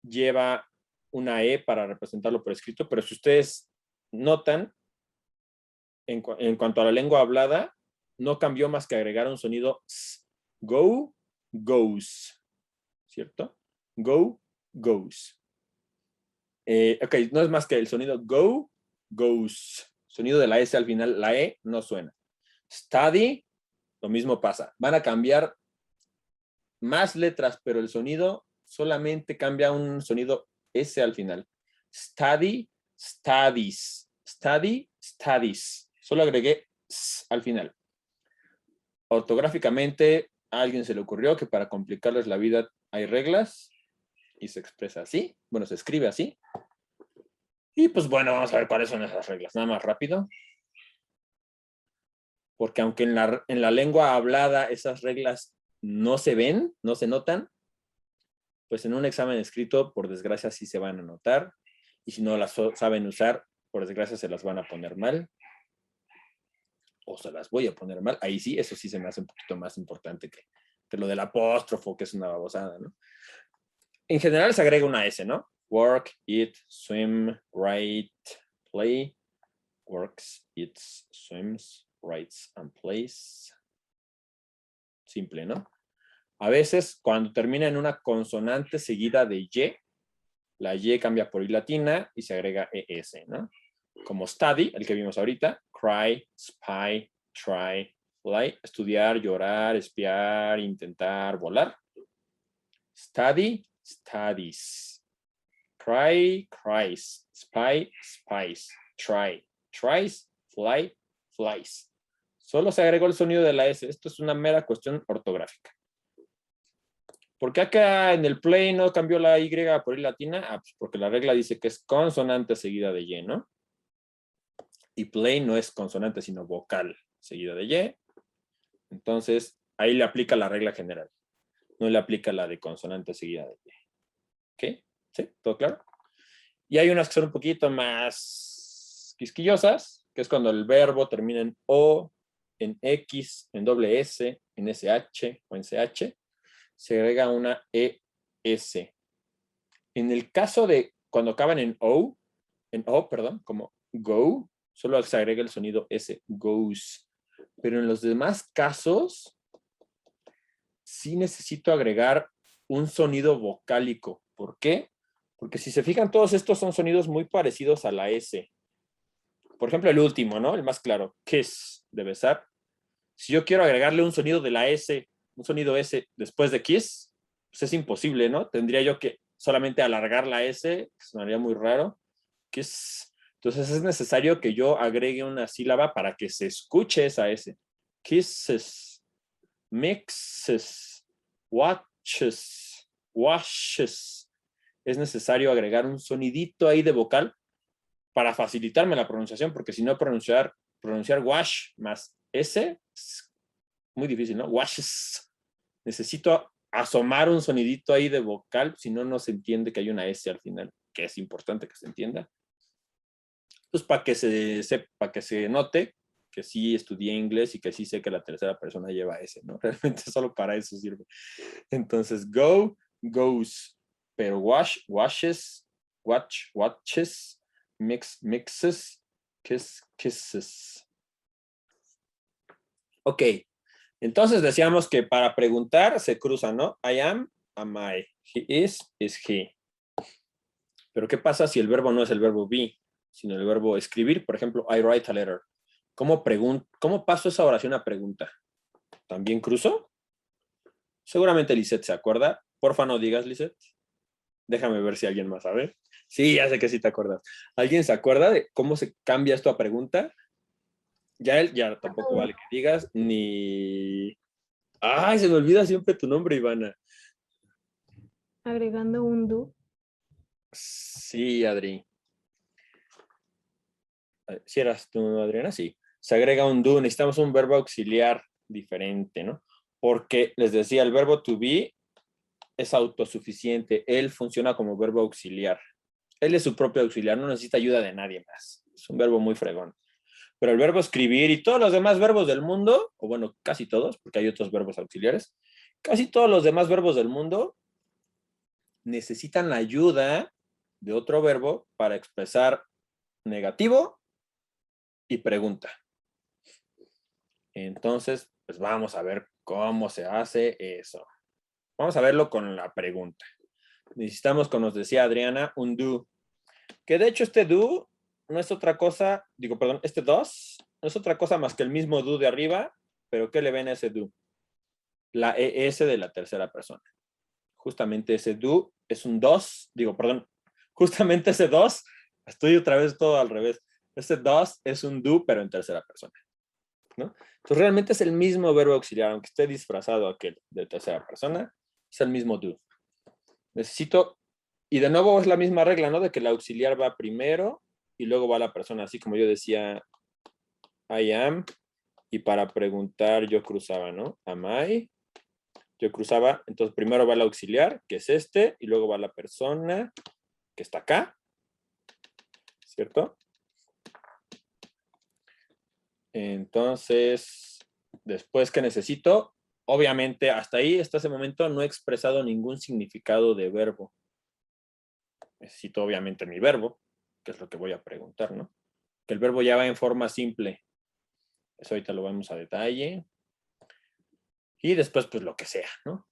lleva una E para representarlo por escrito, pero si ustedes notan, en cuanto a la lengua hablada, no cambió más que agregar un sonido s. Go, goes, ¿cierto? Go, goes. Ok, no es más que el sonido go, goes. Sonido de la S al final, la E no suena. Study, lo mismo pasa. Van a cambiar más letras, pero el sonido solamente cambia un sonido S al final. Study, studies. Study, studies. Solo agregué S al final. Ortográficamente, a alguien se le ocurrió que para complicarles la vida hay reglas y se expresa así. Bueno, se escribe así. Y pues bueno, vamos a ver cuáles son esas reglas. Nada más rápido. Porque aunque en la lengua hablada esas reglas no se ven, no se notan, pues en un examen escrito, por desgracia, sí se van a notar. Y si no las saben usar, por desgracia, se las van a poner mal. O se las voy a poner mal. Ahí sí, eso sí se me hace un poquito más importante que lo del apóstrofo, que es una babosada, ¿no? En general se agrega una S, ¿no? Work, eat, swim, write, play. Works, eats, swims, writes, and plays. Simple, ¿no? A veces, cuando termina en una consonante seguida de Y, la Y cambia por I latina y se agrega ES, ¿no? Como study, el que vimos ahorita, cry, spy, try, fly, estudiar, llorar, espiar, intentar, volar. Study, studies. Cry, cries. Spy, spies. Try, tries. Fly, flies. Solo se agregó el sonido de la S. Esto es una mera cuestión ortográfica. ¿Por qué acá en el play no cambió la Y por I latina? Ah, pues porque la regla dice que es consonante seguida de Y, ¿no? Y play no es consonante, sino vocal seguida de Y. Entonces, ahí le aplica la regla general. No le aplica la de consonante seguida de Y. ¿Ok? ¿Sí? ¿Todo claro? Y hay unas que son un poquito más quisquillosas, que es cuando el verbo termina en O, en X, en doble S, en SH o en CH, se agrega una ES. En el caso de cuando acaban en O, perdón, como go, solo se agrega el sonido S, goes. Pero en los demás casos, sí necesito agregar un sonido vocálico. ¿Por qué? Porque si se fijan, todos estos son sonidos muy parecidos a la S. Por ejemplo, el último, ¿no? El más claro, kiss, de besar. Si yo quiero agregarle un sonido de la S, un sonido S después de kiss, pues es imposible, ¿no? Tendría yo que solamente alargar la S, que sonaría muy raro. Kiss. Entonces es necesario que yo agregue una sílaba para que se escuche esa S. Kisses, mixes, watches, washes. Es necesario agregar un sonidito ahí de vocal para facilitarme la pronunciación, porque si no pronunciar wash más S es muy difícil, ¿no? Washes. Necesito asomar un sonidito ahí de vocal, si no, no se entiende que hay una S al final, que es importante que se entienda. Pues para que se note que sí estudié inglés y que sí sé que la tercera persona lleva S, ¿no? Realmente solo para eso sirve. Entonces, go, goes, pero wash, washes, watch, watches, mix, mixes, kiss, kisses. Ok, entonces decíamos que para preguntar se cruza, ¿no? I am I. He is he. Pero ¿qué pasa si el verbo no es el verbo be, sino el verbo escribir? Por ejemplo, I write a letter. ¿Cómo paso esa oración a pregunta? ¿También cruzo? Seguramente Lisette se acuerda. Porfa, no digas, Lisette. Déjame ver si alguien más sabe. Sí, ya sé que sí te acuerdas. ¿Alguien se acuerda de cómo se cambia esto a pregunta? Ya tampoco vale que digas, ni... Ay, se me olvida siempre tu nombre, Ivana. Agregando un do. Sí, Adri. Si eras tú, Adriana, sí. Se agrega un do, necesitamos un verbo auxiliar diferente, ¿no? Porque les decía, el verbo to be es autosuficiente. Él funciona como verbo auxiliar. Él es su propio auxiliar, no necesita ayuda de nadie más. Es un verbo muy fregón. Pero el verbo escribir y todos los demás verbos del mundo, o bueno, casi todos, porque hay otros verbos auxiliares, casi todos los demás verbos del mundo necesitan la ayuda de otro verbo para expresar negativo y pregunta. Entonces, pues vamos a ver cómo se hace eso. Vamos a verlo con la pregunta. Necesitamos, como nos decía Adriana, un do. Que de hecho este do no es otra cosa, este does no es otra cosa más que el mismo do de arriba, pero ¿qué le ven a ese do? La ES de la tercera persona. Justamente ese do es un dos, justamente ese dos, estoy otra vez todo al revés. Ese dos es un do, pero en tercera persona, ¿no? Entonces realmente es el mismo verbo auxiliar, aunque esté disfrazado aquel de tercera persona, es el mismo do. Necesito, y de nuevo es la misma regla, ¿no? De que el auxiliar va primero y luego va la persona, así como yo decía, I am, y para preguntar yo cruzaba, ¿no? Am I, yo cruzaba, entonces primero va el auxiliar, que es este, y luego va la persona que está acá, ¿cierto? Entonces, después que necesito, obviamente hasta ahí, hasta ese momento, no he expresado ningún significado de verbo. Necesito obviamente mi verbo, que es lo que voy a preguntar, ¿no? Que el verbo ya va en forma simple. Eso ahorita lo vemos a detalle. Y después, pues lo que sea, ¿no?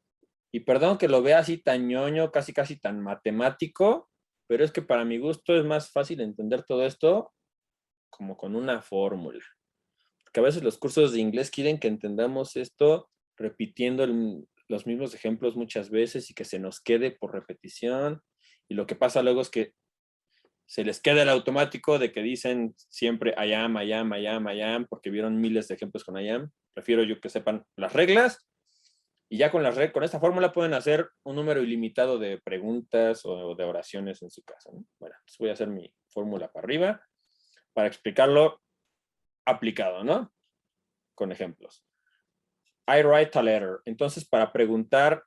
Y perdón que lo vea así tan ñoño, casi tan matemático, pero es que para mi gusto es más fácil entender todo esto como con una fórmula. Porque a veces los cursos de inglés quieren que entendamos esto repitiendo los mismos ejemplos muchas veces y que se nos quede por repetición. Y lo que pasa luego es que se les queda el automático de que dicen siempre I am, I am, I am, I am, porque vieron miles de ejemplos con I am. Prefiero yo que sepan las reglas y ya con con esta fórmula pueden hacer un número ilimitado de preguntas o de oraciones en su casa, ¿no? Bueno, pues voy a hacer mi fórmula para arriba para explicarlo aplicado, ¿no? Con ejemplos. I write a letter. Entonces, para preguntar,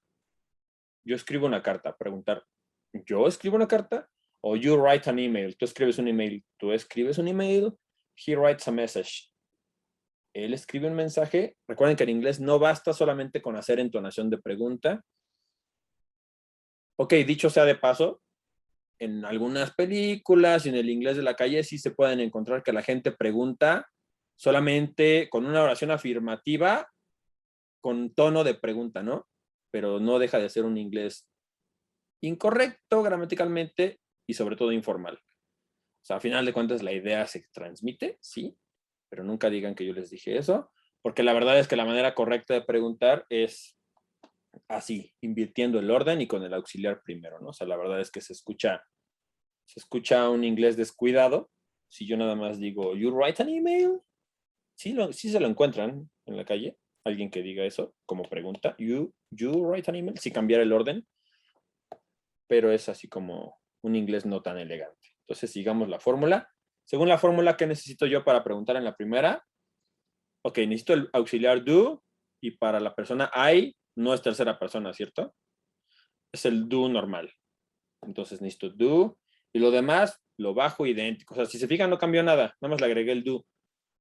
yo escribo una carta. Preguntar, ¿yo escribo una carta? O you write an email. Tú escribes un email. Tú escribes un email. He writes a message. Él escribe un mensaje. Recuerden que en inglés no basta solamente con hacer entonación de pregunta. Ok, dicho sea de paso, en algunas películas y en el inglés de la calle sí se pueden encontrar que la gente pregunta solamente con una oración afirmativa con tono de pregunta, ¿no? Pero no deja de ser un inglés incorrecto gramaticalmente y sobre todo informal. O sea, a final de cuentas la idea se transmite, sí, pero nunca digan que yo les dije eso, porque la verdad es que la manera correcta de preguntar es así, invirtiendo el orden y con el auxiliar primero, ¿no? O sea, la verdad es que se escucha un inglés descuidado. Si yo nada más digo, you write an email, sí se lo encuentran en la calle, alguien que diga eso como pregunta, you write an email, si cambiar el orden, pero es así como un inglés no tan elegante. Entonces, sigamos la fórmula. Según la fórmula, ¿qué necesito yo para preguntar en la primera? Ok, necesito el auxiliar do y para la persona I no es tercera persona, ¿cierto? Es el do normal. Entonces necesito do y lo demás lo bajo idéntico. O sea, si se fijan no cambió nada, nada más le agregué el do.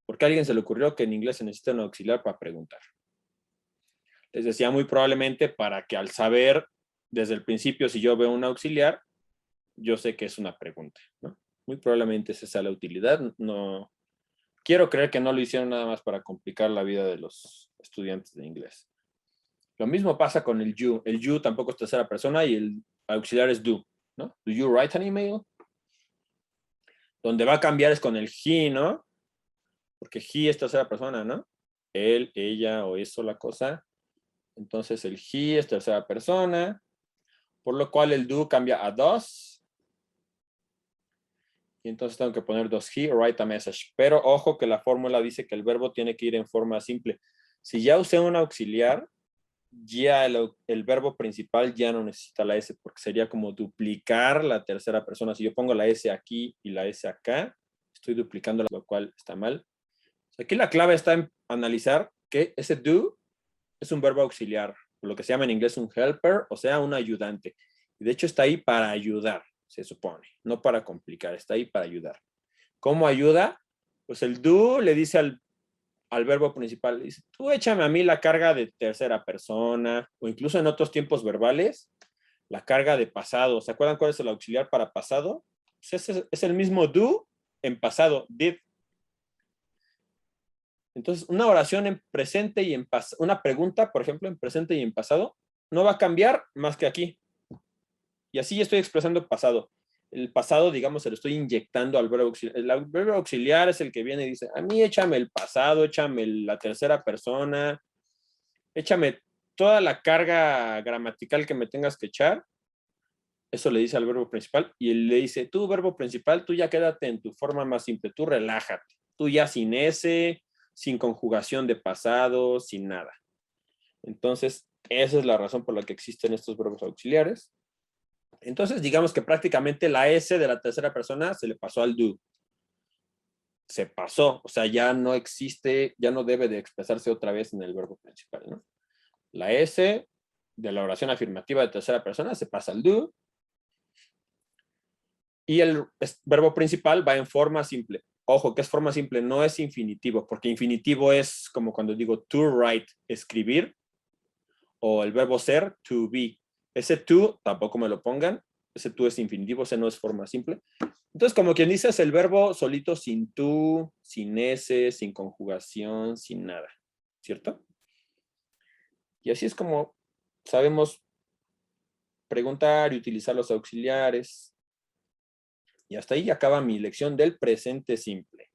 Porque a alguien se le ocurrió que en inglés se necesita un auxiliar para preguntar. Les decía muy probablemente para que al saber desde el principio si yo veo un auxiliar, yo sé que es una pregunta, ¿no? Muy probablemente esa sea la utilidad. No, quiero creer que no lo hicieron nada más para complicar la vida de los estudiantes de inglés. Lo mismo pasa con el you. El you tampoco es tercera persona y el auxiliar es do, ¿no? Do you write an email? Donde va a cambiar es con el he, ¿no? Porque he es tercera persona, ¿no? Él, ella o eso la cosa. Entonces el he es tercera persona, por lo cual el do cambia a does. Y entonces tengo que poner does he write a message. Pero ojo que la fórmula dice que el verbo tiene que ir en forma simple. Si ya usé un auxiliar, ya el verbo principal ya no necesita la S porque sería como duplicar la tercera persona. Si yo pongo la S aquí y la S acá, estoy duplicando, lo cual está mal. Aquí la clave está en analizar que ese do es un verbo auxiliar, lo que se llama en inglés un helper, o sea, un ayudante. Y de hecho está ahí para ayudar, se supone, no para complicar, está ahí para ayudar. ¿Cómo ayuda? Pues el do le dice al verbo principal, le dice, tú échame a mí la carga de tercera persona, o incluso en otros tiempos verbales, la carga de pasado. ¿Se acuerdan cuál es el auxiliar para pasado? Pues es el mismo do en pasado, did. Entonces, una oración en presente y en pasado, una pregunta, por ejemplo, en presente y en pasado, no va a cambiar más que aquí. Y así estoy expresando pasado. El pasado, digamos, se lo estoy inyectando al verbo auxiliar. El verbo auxiliar es el que viene y dice, a mí échame el pasado, échame la tercera persona, échame toda la carga gramatical que me tengas que echar. Eso le dice al verbo principal. Y él le dice, tú, verbo principal, tú ya quédate en tu forma más simple, tú relájate. Tú ya sin ese, sin conjugación de pasado, sin nada. Entonces, esa es la razón por la que existen estos verbos auxiliares. Entonces, digamos que prácticamente la S de la tercera persona se le pasó al do. Se pasó, o sea, ya no existe, ya no debe de expresarse otra vez en el verbo principal, ¿no? La S de la oración afirmativa de tercera persona se pasa al do y el verbo principal va en forma simple. Ojo, que es forma simple, no es infinitivo, porque infinitivo es como cuando digo to write, escribir, o el verbo ser, to be. Ese to tampoco me lo pongan, ese to es infinitivo, ese no es forma simple. Entonces, como quien dice, es el verbo solito sin to, sin s, sin conjugación, sin nada, ¿cierto? Y así es como sabemos preguntar y utilizar los auxiliares. Y hasta ahí acaba mi lección del presente simple.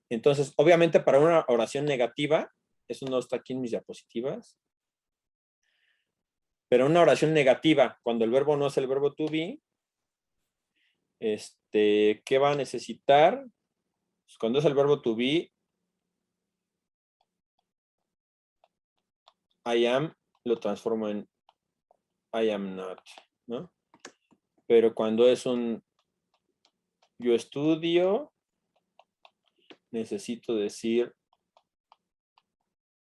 Entonces, obviamente para una oración negativa, eso no está aquí en mis diapositivas, Pero una oración negativa, cuando el verbo no es el verbo to be, ¿qué va a necesitar? Pues cuando es el verbo to be, I am, lo transformo en I am not, ¿no? Pero cuando es un yo estudio, necesito decir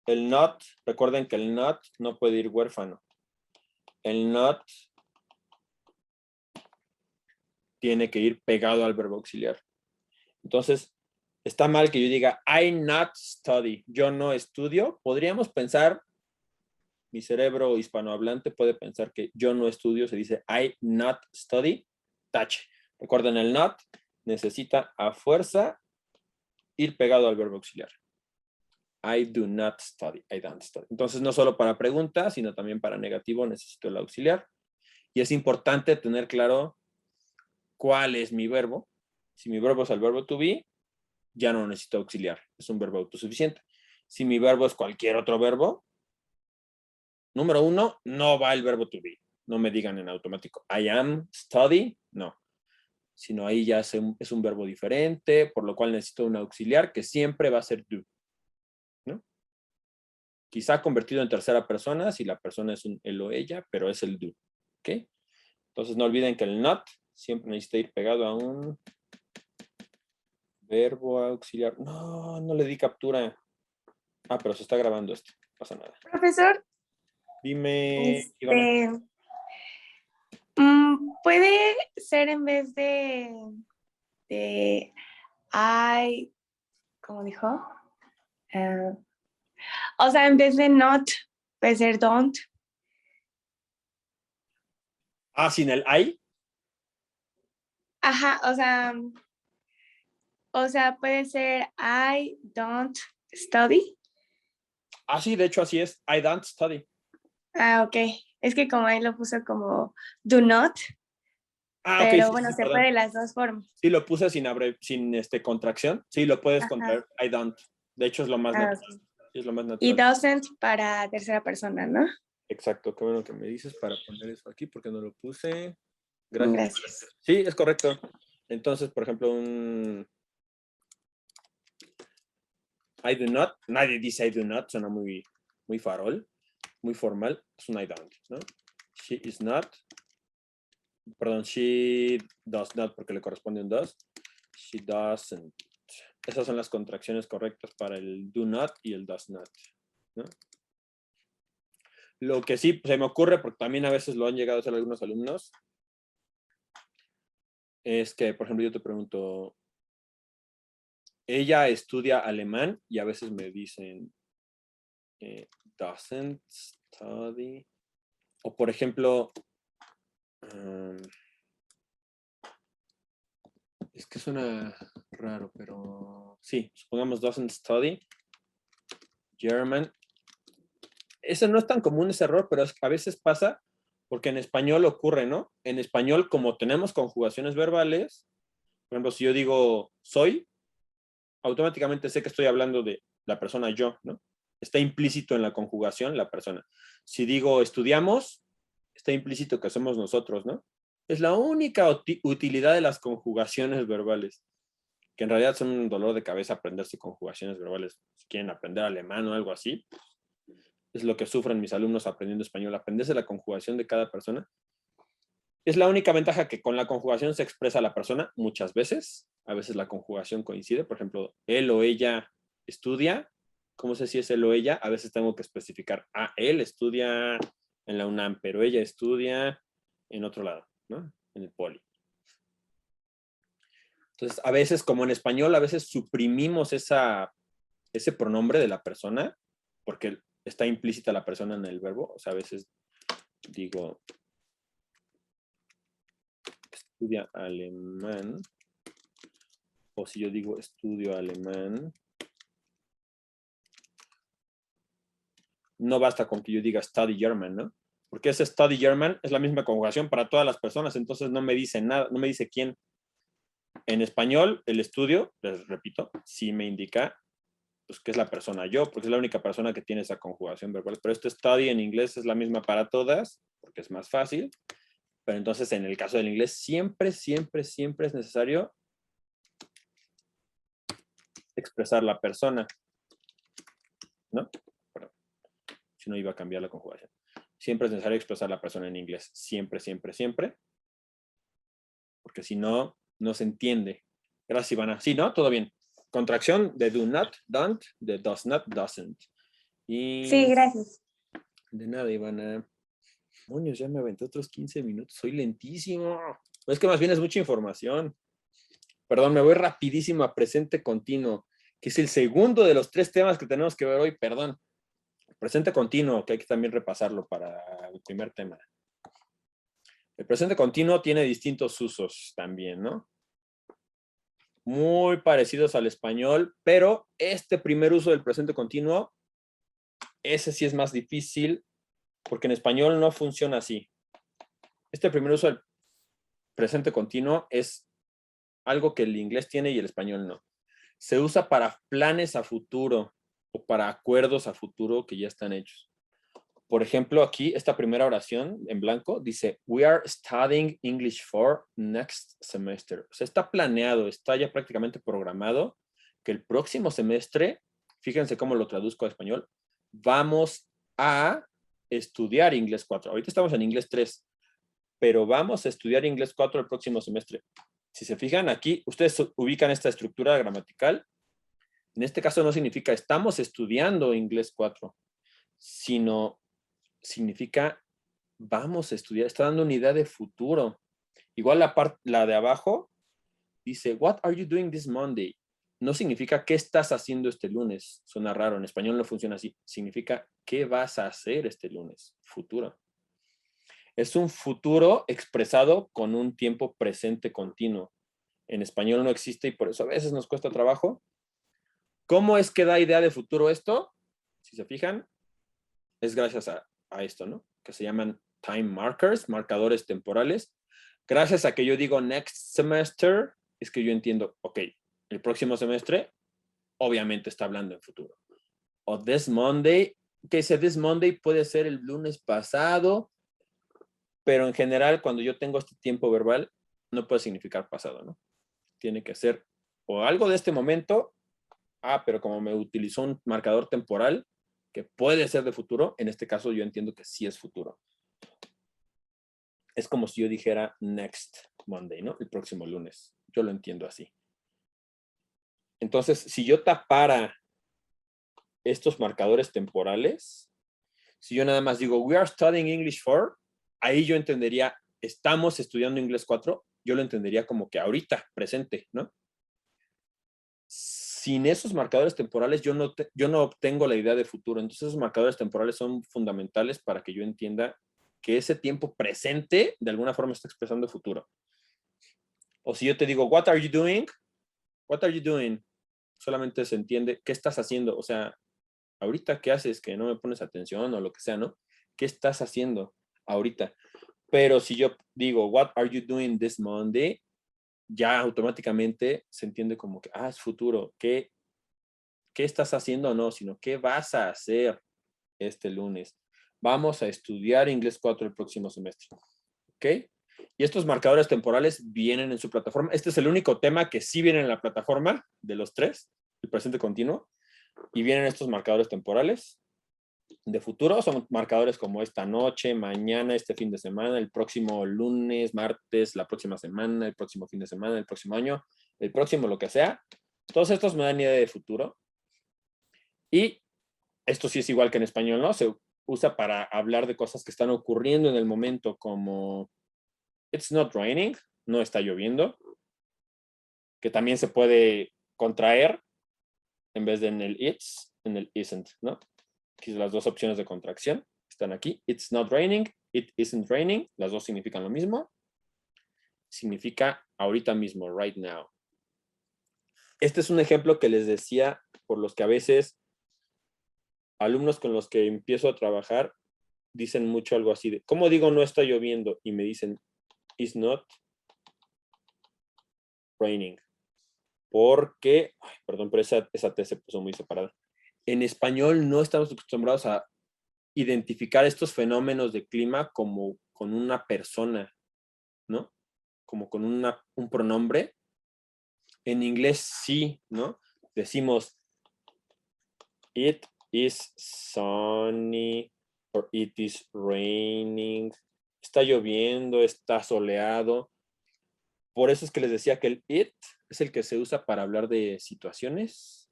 el not. Recuerden que el not no puede ir huérfano. El not tiene que ir pegado al verbo auxiliar. Entonces, está mal que yo diga I not study. Yo no estudio. Podríamos pensar, mi cerebro hispanohablante puede pensar que yo no estudio. Se dice I not study. Tache. Recuerden, el not necesita a fuerza ir pegado al verbo auxiliar. I do not study. I don't study. Entonces, no solo para pregunta, sino también para negativo necesito el auxiliar. Y es importante tener claro cuál es mi verbo. Si mi verbo es el verbo to be, ya no necesito auxiliar. Es un verbo autosuficiente. Si mi verbo es cualquier otro verbo, número 1, no va el verbo to be. No me digan en automático, I am study. No. Sino ahí ya es un verbo diferente, por lo cual necesito un auxiliar que siempre va a ser do. ¿No? Quizá convertido en tercera persona si la persona es un él o ella, pero es el do. ¿Ok? Entonces no olviden que el not siempre necesita ir pegado a un verbo auxiliar. No, no le di captura. Ah, pero se está grabando esto. No pasa nada. Profesor, Dime, Ivana. puede ser en vez de I, ¿cómo dijo? O sea, en vez de not, puede ser don't. Ah, sin el I. Ajá, o sea, puede ser I don't study. Ah, sí, de hecho así es. I don't study. Ah, ok. Es que como ahí lo puso como do not, Ah, ok, pero sí, bueno, sí, se perdón. puede de las dos formas. Sí, lo puse sin contracción. Sí, lo puedes Ajá. contraer. I don't. De hecho, es lo más natural. Okay. Es lo más Y natural. doesn't para tercera persona, ¿no? Exacto. Qué bueno que me dices para poner eso aquí porque no lo puse. Gracias. Gracias. Sí, es correcto. Entonces, por ejemplo, un I do not. Nadie dice I do not. Suena muy, muy farol, muy formal. Es un I don't, ¿no? She is not. Perdón, she does not porque le corresponde un does. She doesn't. Esas son las contracciones correctas para el do not y el does not, ¿no? Lo que sí se me ocurre, porque también a veces lo han llegado a hacer algunos alumnos, es que, por ejemplo, yo te pregunto, ella estudia alemán y a veces me dicen doesn't study. O, por ejemplo, es que suena raro, pero sí, supongamos doesn't study German. Ese no es tan común ese error, pero a veces pasa porque en español ocurre, ¿no? En español, como tenemos conjugaciones verbales, por ejemplo, si yo digo soy, automáticamente sé que estoy hablando de la persona yo, ¿no? Está implícito en la conjugación la persona. Si digo estudiamos, está implícito que somos nosotros, ¿no? Es la única utilidad de las conjugaciones verbales, que en realidad son un dolor de cabeza aprenderse conjugaciones verbales. Si quieren aprender alemán o algo así, es lo que sufren mis alumnos aprendiendo español, aprenderse la conjugación de cada persona. Es la única ventaja que con la conjugación se expresa la persona muchas veces. A veces la conjugación coincide. Por ejemplo, él o ella estudia. ¿Cómo sé si es él o ella? A veces tengo que especificar. Ah, él estudia en la UNAM, pero ella estudia en otro lado, ¿no? En el poli. Entonces, a veces, como en español, a veces suprimimos ese pronombre de la persona porque está implícita la persona en el verbo. O sea, a veces digo, estudia alemán. O si yo digo estudio alemán, no basta con que yo diga study German, ¿no? Porque ese study German es la misma conjugación para todas las personas, entonces no me dice nada, no me dice quién. En español, el estudio, les repito, sí me indica pues, ¿qué es la persona yo? Porque es la única persona que tiene esa conjugación verbal. Pero este study en inglés es la misma para todas, porque es más fácil. Pero entonces, en el caso del inglés, siempre, siempre, siempre es necesario expresar la persona, ¿no? Perdón, si no iba a cambiar la conjugación. Siempre es necesario expresar la persona en inglés. Siempre, siempre, siempre. Porque si no, no se entiende. Gracias, Ivana. Sí, ¿no? Todo bien. Contracción de do not, don't, de does not, doesn't. Y Sí, gracias. de nada, Ivana. Moños, ya me aventé otros 15 minutos. Soy lentísimo. Es que más bien es mucha información. Perdón, me voy rapidísimo a presente continuo, que es el segundo de los 3 temas que tenemos que ver hoy. Perdón. Presente continuo, que hay que también repasarlo para el primer tema. El presente continuo tiene distintos usos también, ¿no? Muy parecidos al español, pero este primer uso del presente continuo, ese sí es más difícil, porque en español no funciona así. Este primer uso del presente continuo es algo que el inglés tiene y el español no. Se usa para planes a futuro o para acuerdos a futuro que ya están hechos. Por ejemplo, aquí, esta primera oración en blanco dice, we are studying English for next semester. O sea, está planeado, está ya prácticamente programado que el próximo semestre, fíjense cómo lo traduzco a español, vamos a estudiar inglés 4. Ahorita estamos en inglés 3, pero vamos a estudiar inglés 4 el próximo semestre. Si se fijan aquí, ustedes ubican esta estructura gramatical. En este caso no significa estamos estudiando inglés 4, sino significa vamos a estudiar, está dando una idea de futuro. Igual la de abajo dice, what are you doing this Monday? No significa qué estás haciendo este lunes. Suena raro, en español no funciona así. Significa qué vas a hacer este lunes, futuro. Es un futuro expresado con un tiempo presente continuo. En español no existe y por eso a veces nos cuesta trabajo. ¿Cómo es que da idea de futuro esto? Si se fijan, es gracias a esto, ¿no? Que se llaman time markers, marcadores temporales. Gracias a que yo digo next semester, es que yo entiendo, ok, el próximo semestre obviamente está hablando en futuro. O this Monday, que ese this Monday puede ser el lunes pasado, pero en general cuando yo tengo este tiempo verbal, no puede significar pasado, ¿no? Tiene que ser o algo de este momento, pero como me utilizó un marcador temporal, que puede ser de futuro, en este caso yo entiendo que sí es futuro. Es como si yo dijera next Monday, ¿no? El próximo lunes. Yo lo entiendo así. Entonces, si yo tapara estos marcadores temporales, si yo nada más digo, we are studying English 4, ahí yo entendería, estamos estudiando inglés 4, yo lo entendería como que ahorita, presente, ¿no? Sin esos marcadores temporales, yo no obtengo la idea de futuro. Entonces, esos marcadores temporales son fundamentales para que yo entienda que ese tiempo presente, de alguna forma, está expresando el futuro. O si yo te digo, what are you doing? What are you doing? Solamente se entiende, ¿qué estás haciendo? O sea, ahorita, ¿qué haces? Que no me pones atención o lo que sea, ¿no? ¿Qué estás haciendo ahorita? Pero si yo digo, what are you doing this Monday? Ya automáticamente se entiende como que, es futuro. ¿Qué estás haciendo o no? Sino, ¿qué vas a hacer este lunes? Vamos a estudiar inglés 4 el próximo semestre. ¿Ok? Y estos marcadores temporales vienen en su plataforma. Este es el único tema que sí viene en la plataforma de los 3, el presente continuo. Y vienen estos marcadores temporales de futuro. Son marcadores como esta noche, mañana, este fin de semana, el próximo lunes, martes, la próxima semana, el próximo fin de semana, el próximo año, el próximo lo que sea. Todos estos me dan idea de futuro. Y esto sí es igual que en español, ¿no? Se usa para hablar de cosas que están ocurriendo en el momento, como it's not raining, no está lloviendo, que también se puede contraer en vez de en el it's, en el isn't, ¿no? Aquí las dos opciones de contracción están aquí. It's not raining, it isn't raining, las dos significan lo mismo. Significa ahorita mismo, right now. Este es un ejemplo que les decía, por los que a veces alumnos con los que empiezo a trabajar dicen mucho algo así de, ¿cómo digo no está lloviendo? Y me dicen, it's not raining. Porque, perdón, pero esa T se puso muy separada. en español no estamos acostumbrados a identificar estos fenómenos de clima como con una persona, ¿no? Como con un pronombre. En inglés sí, ¿no? Decimos, it is sunny or it is raining. Está lloviendo, está soleado. Por eso es que les decía que el it es el que se usa para hablar de situaciones.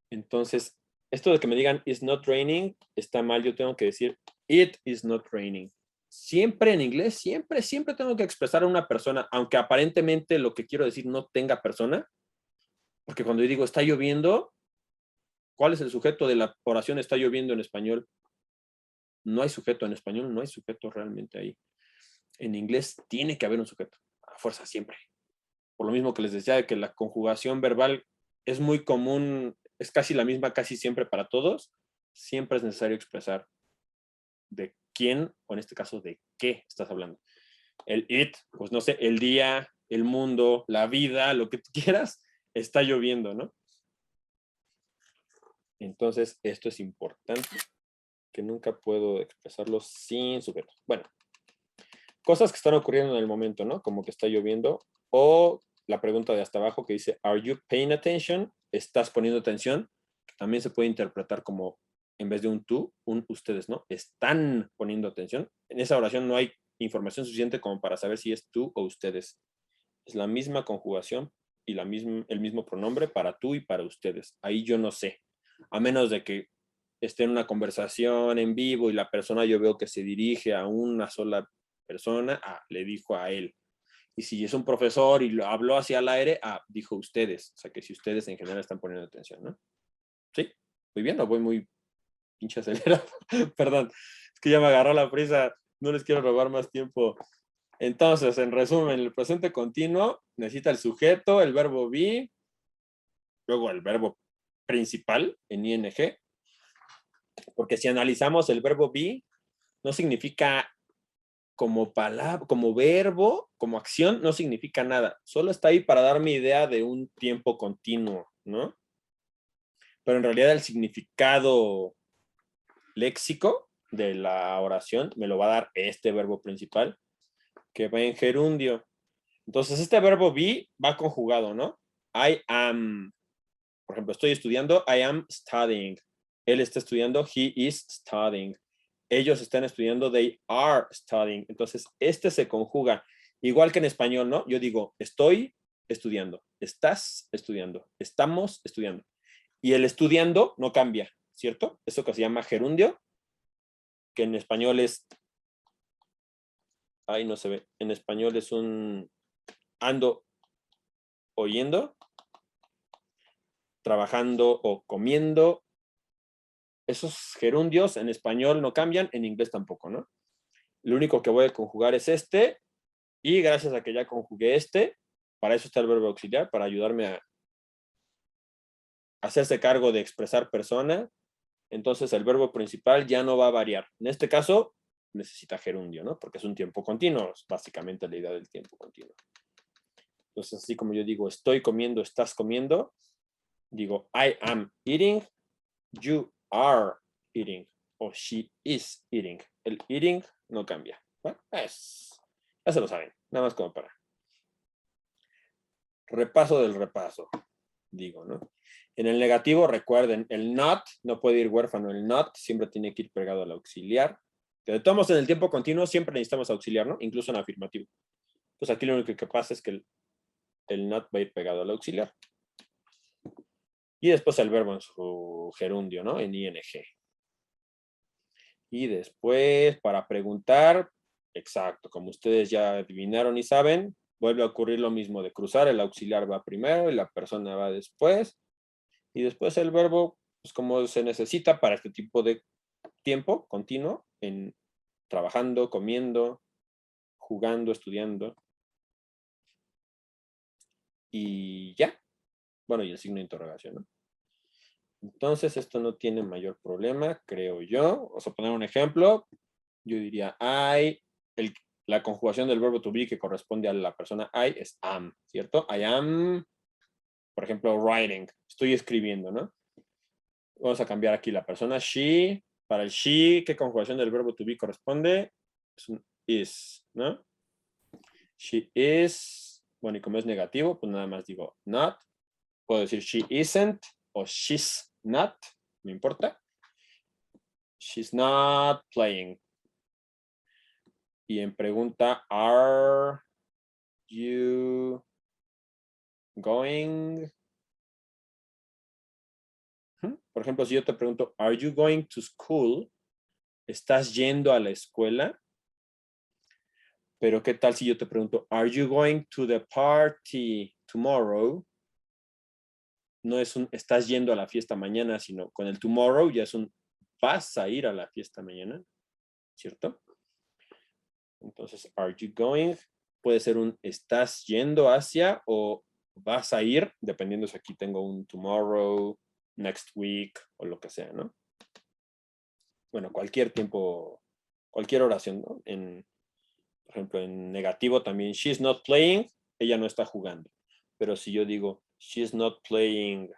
Entonces, esto de que me digan it's not raining está mal. Yo tengo que decir it is not raining. Siempre en inglés, siempre tengo que expresar a una persona, aunque aparentemente lo que quiero decir no tenga persona. Porque cuando yo digo está lloviendo, ¿cuál es el sujeto de la oración está lloviendo en español? No hay sujeto en español, no hay sujeto realmente ahí. En inglés tiene que haber un sujeto, a fuerza siempre. Por lo mismo que les decía de que la conjugación verbal es muy común, es casi la misma casi siempre para todos, siempre es necesario expresar de quién, o en este caso de qué estás hablando. El it, pues no sé, el día, el mundo, la vida, lo que tú quieras, está lloviendo, ¿no? Entonces, esto es importante, que nunca puedo expresarlo sin sujeto. Bueno, cosas que están ocurriendo en el momento, ¿no? Como que está lloviendo, o la pregunta de hasta abajo que dice, ¿Are you paying attention? ¿Estás poniendo atención? También se puede interpretar como, en vez de un tú, un ustedes, ¿no? Están poniendo atención. En esa oración no hay información suficiente como para saber si es tú o ustedes. Es la misma conjugación y el mismo pronombre para tú y para ustedes. Ahí yo no sé. A menos de que esté en una conversación en vivo y la persona yo veo que se dirige a una sola persona, le dijo a él. Y si es un profesor y lo habló hacia el aire, dijo ustedes. O sea que si ustedes en general están poniendo atención, ¿no? Sí, muy bien, o voy muy pinche acelerado. Perdón, es que ya me agarró la prisa, no les quiero robar más tiempo. Entonces, en resumen, el presente continuo necesita el sujeto, el verbo be, luego el verbo principal en ing, porque si analizamos el verbo be, no significa como palabra, como verbo, como acción, no significa nada. Solo está ahí para darme idea de un tiempo continuo, ¿no? Pero en realidad el significado léxico de la oración me lo va a dar este verbo principal, que va en gerundio. Entonces, este verbo be va conjugado, ¿no? I am, por ejemplo, estoy estudiando, I am studying. Él está estudiando, he is studying. Ellos están estudiando, they are studying. Entonces, este se conjuga igual que en español, ¿no? Yo digo, estoy estudiando, estás estudiando, estamos estudiando. Y el estudiando no cambia, ¿cierto? Eso que se llama gerundio, que en español es, ahí no se ve, en español es un ando oyendo, trabajando o comiendo. Esos gerundios en español no cambian, en inglés tampoco, ¿no? Lo único que voy a conjugar es este, y gracias a que ya conjugué este, para eso está el verbo auxiliar, para ayudarme a hacerse cargo de expresar persona. Entonces el verbo principal ya no va a variar. En este caso, necesita gerundio, ¿no? Porque es un tiempo continuo, es básicamente la idea del tiempo continuo. Entonces, así como yo digo, estoy comiendo, estás comiendo, digo, I am eating, you are eating, o she is eating. El eating no cambia. Bueno, ya se lo saben, nada más como para repaso del repaso, digo, ¿no? En el negativo, recuerden, el not no puede ir huérfano, el not siempre tiene que ir pegado al auxiliar. Que de todos modos, en el tiempo continuo siempre necesitamos auxiliar, ¿no? Incluso en afirmativo. Pues aquí lo único que pasa es que el not va a ir pegado al auxiliar. Y después el verbo en su gerundio, ¿no? En ing. Y después, para preguntar, exacto, como ustedes ya adivinaron y saben, vuelve a ocurrir lo mismo de cruzar, el auxiliar va primero y la persona va después. Y después el verbo, pues como se necesita para este tipo de tiempo continuo, en trabajando, comiendo, jugando, estudiando. Y ya. Bueno, y el signo de interrogación, ¿no? Entonces, esto no tiene mayor problema, creo yo. Vamos a poner un ejemplo. Yo diría la conjugación del verbo to be que corresponde a la persona I es am, ¿cierto? I am, por ejemplo, writing. Estoy escribiendo, ¿no? Vamos a cambiar aquí la persona she. Para el she, ¿qué conjugación del verbo to be corresponde? Es un is, ¿no? She is. Bueno, y como es negativo, pues nada más digo not. Puedo decir she isn't o she's not. No importa. She's not playing. Y en pregunta, are you going? Por ejemplo, si yo te pregunto, are you going to school? ¿Estás yendo a la escuela? Pero ¿qué tal si yo te pregunto, are you going to the party tomorrow? No es un, estás yendo a la fiesta mañana, sino con el tomorrow ya es un, vas a ir a la fiesta mañana, ¿cierto? Entonces, are you going? Puede ser un, estás yendo hacia o vas a ir, dependiendo si aquí tengo un tomorrow, next week o lo que sea, ¿no? Bueno, cualquier tiempo, cualquier oración, ¿no? Por ejemplo, en negativo también, she's not playing, ella no está jugando. Pero si yo digo, she's not playing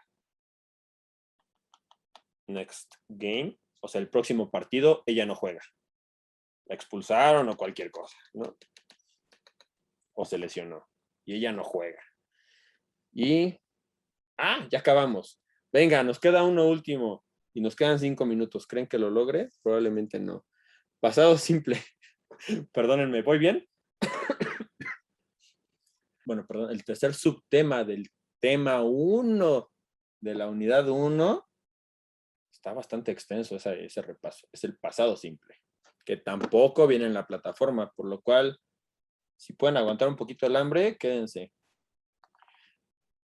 next game, o sea, el próximo partido, ella no juega. La expulsaron o cualquier cosa, ¿no? O se lesionó. Y ella no juega. Y, ya acabamos. Venga, nos queda uno último. Y nos quedan 5 minutos. ¿Creen que lo logre? Probablemente no. Pasado simple. Perdónenme, ¿voy bien? Bueno, perdón, el tercer subtema del tema 1 de la unidad 1 está bastante extenso ese repaso. Es el pasado simple, que tampoco viene en la plataforma, por lo cual, si pueden aguantar un poquito el hambre, quédense.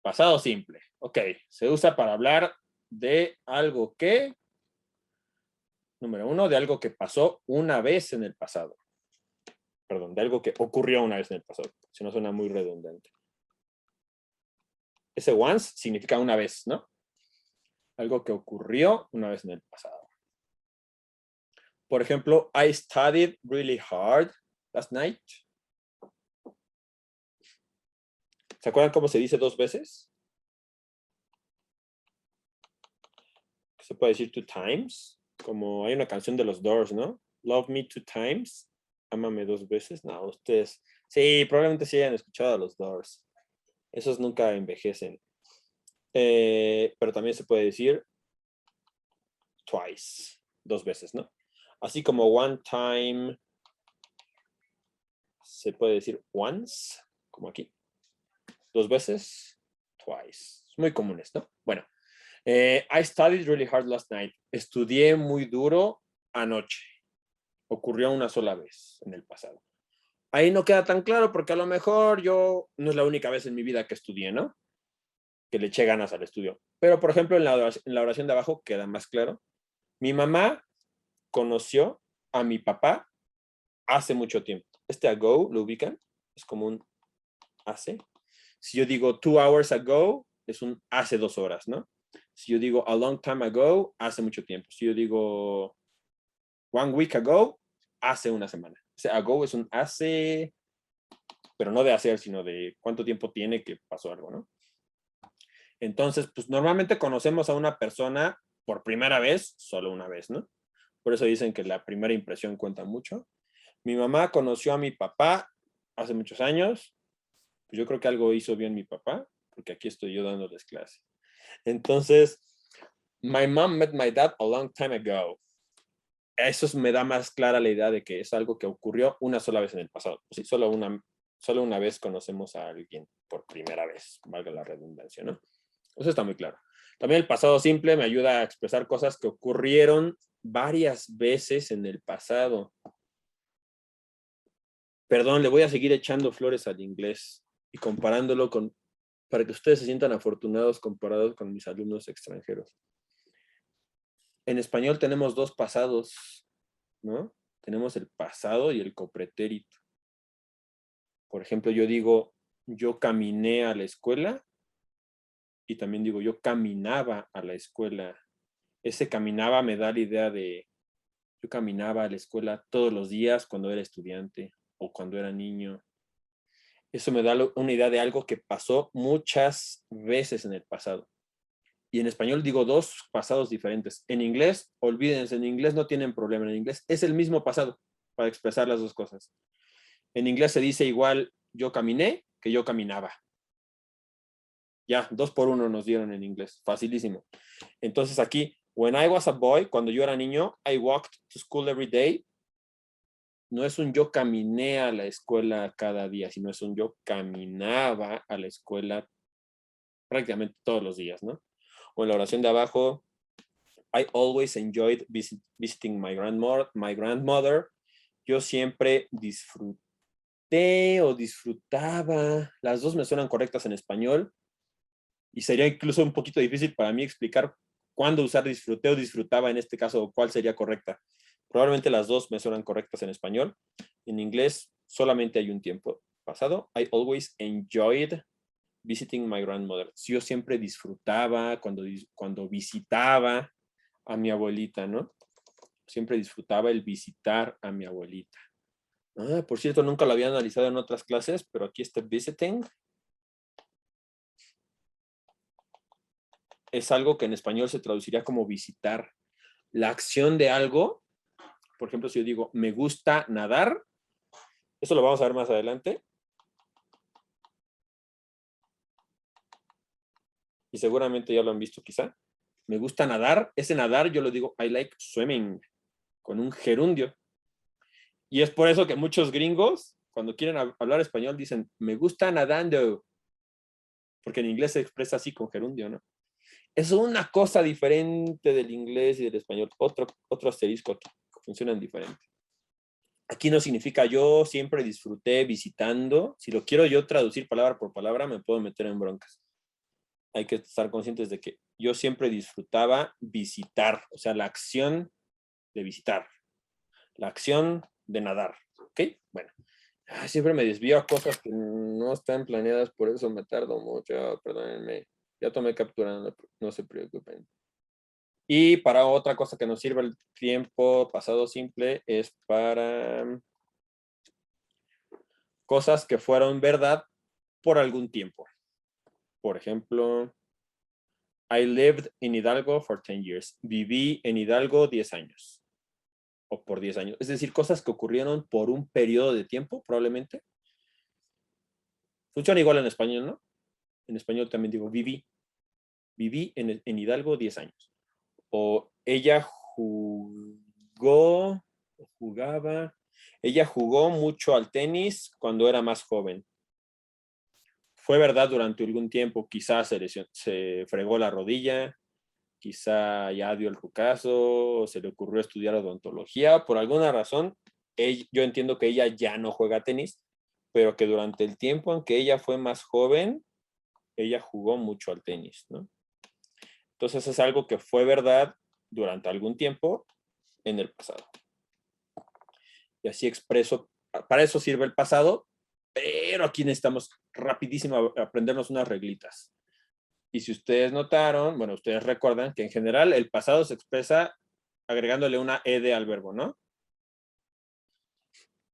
Pasado simple. Ok, se usa para hablar de algo que, número 1, de algo que pasó una vez en el pasado. Perdón, de algo que ocurrió una vez en el pasado, si no suena muy redundante. Ese once significa una vez, ¿no? Algo que ocurrió una vez en el pasado. Por ejemplo, I studied really hard last night. ¿Se acuerdan cómo se dice 2 veces? Se puede decir 2 times. Como hay una canción de los Doors, ¿no? Love me 2 times. Ámame 2 veces. No, ustedes. Sí, probablemente sí hayan escuchado a los Doors. Esos nunca envejecen. Pero también se puede decir twice. 2 veces, ¿no? Así como one time. Se puede decir once. Como aquí. 2 veces. Twice. Muy comunes, ¿no? Bueno. I studied really hard last night. Estudié muy duro anoche. Ocurrió una sola vez en el pasado. Ahí no queda tan claro porque a lo mejor yo no es la única vez en mi vida que estudié, ¿no? Que le eché ganas al estudio. Pero, por ejemplo, en la oración de abajo queda más claro. Mi mamá conoció a mi papá hace mucho tiempo. Este ago, ¿lo ubican? Es como un hace. Si yo digo 2 hours ago, es un hace 2 horas, ¿no? Si yo digo a long time ago, hace mucho tiempo. Si yo digo 1 week ago, hace una semana. O sea, ago es un hace, pero no de hacer, sino de cuánto tiempo tiene que pasó algo, ¿no? Entonces, pues normalmente conocemos a una persona por primera vez, solo una vez, ¿no? Por eso dicen que la primera impresión cuenta mucho. Mi mamá conoció a mi papá hace muchos años. Pues yo creo que algo hizo bien mi papá, porque aquí estoy yo dándoles clase. Entonces, my mom met my dad a long time ago. Eso me da más clara la idea de que es algo que ocurrió una sola vez en el pasado. Sí, solo una vez conocemos a alguien por primera vez, valga la redundancia, ¿no? Eso está muy claro. También el pasado simple me ayuda a expresar cosas que ocurrieron varias veces en el pasado. Perdón, le voy a seguir echando flores al inglés y comparándolo para que ustedes se sientan afortunados comparados con mis alumnos extranjeros. En español tenemos 2 pasados, ¿no? Tenemos el pasado y el copretérito. Por ejemplo, yo digo, yo caminé a la escuela y también digo, yo caminaba a la escuela. Ese caminaba me da la idea de, yo caminaba a la escuela todos los días cuando era estudiante o cuando era niño. Eso me da una idea de algo que pasó muchas veces en el pasado. Y en español digo dos pasados diferentes. En inglés, olvídense, en inglés no tienen problema. En inglés es el mismo pasado para expresar las dos cosas. En inglés se dice igual yo caminé que yo caminaba. Ya, 2 por 1 nos dieron en inglés. Facilísimo. Entonces aquí, when I was a boy, cuando yo era niño, I walked to school every day. No es un yo caminé a la escuela cada día, sino es un yo caminaba a la escuela prácticamente todos los días, ¿no? O en la oración de abajo, I always enjoyed visiting my grandmother. Yo siempre disfruté o disfrutaba. Las dos me suenan correctas en español. Y sería incluso un poquito difícil para mí explicar cuándo usar disfruté o disfrutaba en este caso, o cuál sería correcta. Probablemente las dos me suenan correctas en español. En inglés solamente hay un tiempo pasado. I always enjoyed visiting my grandmother. Yo siempre disfrutaba cuando visitaba a mi abuelita, ¿no? Siempre disfrutaba el visitar a mi abuelita. Ah, por cierto, nunca lo había analizado en otras clases, pero aquí está visiting. Es algo que en español se traduciría como visitar. La acción de algo, por ejemplo, si yo digo, me gusta nadar, eso lo vamos a ver más adelante. Y seguramente ya lo han visto quizá. Me gusta nadar, ese nadar yo lo digo, I like swimming, con un gerundio. Y es por eso que muchos gringos, cuando quieren hablar español, dicen, me gusta nadando. Porque en inglés se expresa así con gerundio, ¿no? Es una cosa diferente del inglés y del español. Otro asterisco aquí. Funcionan diferente. Aquí no significa yo siempre disfruté visitando. Si lo quiero yo traducir palabra por palabra, me puedo meter en broncas. Hay que estar conscientes de que yo siempre disfrutaba visitar. O sea, la acción de visitar. La acción de nadar. ¿Ok? Bueno. Siempre me desvío a cosas que no están planeadas, por eso me tardo mucho. Perdónenme. Ya tomé captura, no se preocupen. Y para otra cosa que nos sirve el tiempo pasado simple es para cosas que fueron verdad por algún tiempo. Por ejemplo, I lived in Hidalgo for 10 years. Viví en Hidalgo 10 años. O por 10 años. Es decir, cosas que ocurrieron por un periodo de tiempo, probablemente. Funciona igual en español, ¿no? En español también digo viví. Viví en Hidalgo 10 años. O ella jugaba. Ella jugó mucho al tenis cuando era más joven. Fue verdad durante algún tiempo, quizás se fregó la rodilla, quizá ya dio el rucazo, se le ocurrió estudiar odontología, por alguna razón, yo entiendo que ella ya no juega tenis, pero que durante el tiempo en que ella fue más joven, ella jugó mucho al tenis, ¿no? Entonces es algo que fue verdad durante algún tiempo en el pasado. Y así expreso, para eso sirve el pasado, pero aquí necesitamos rapidísimo aprendernos unas reglitas. Y si ustedes notaron, bueno, ustedes recuerdan que en general el pasado se expresa agregándole una ed al verbo, ¿no?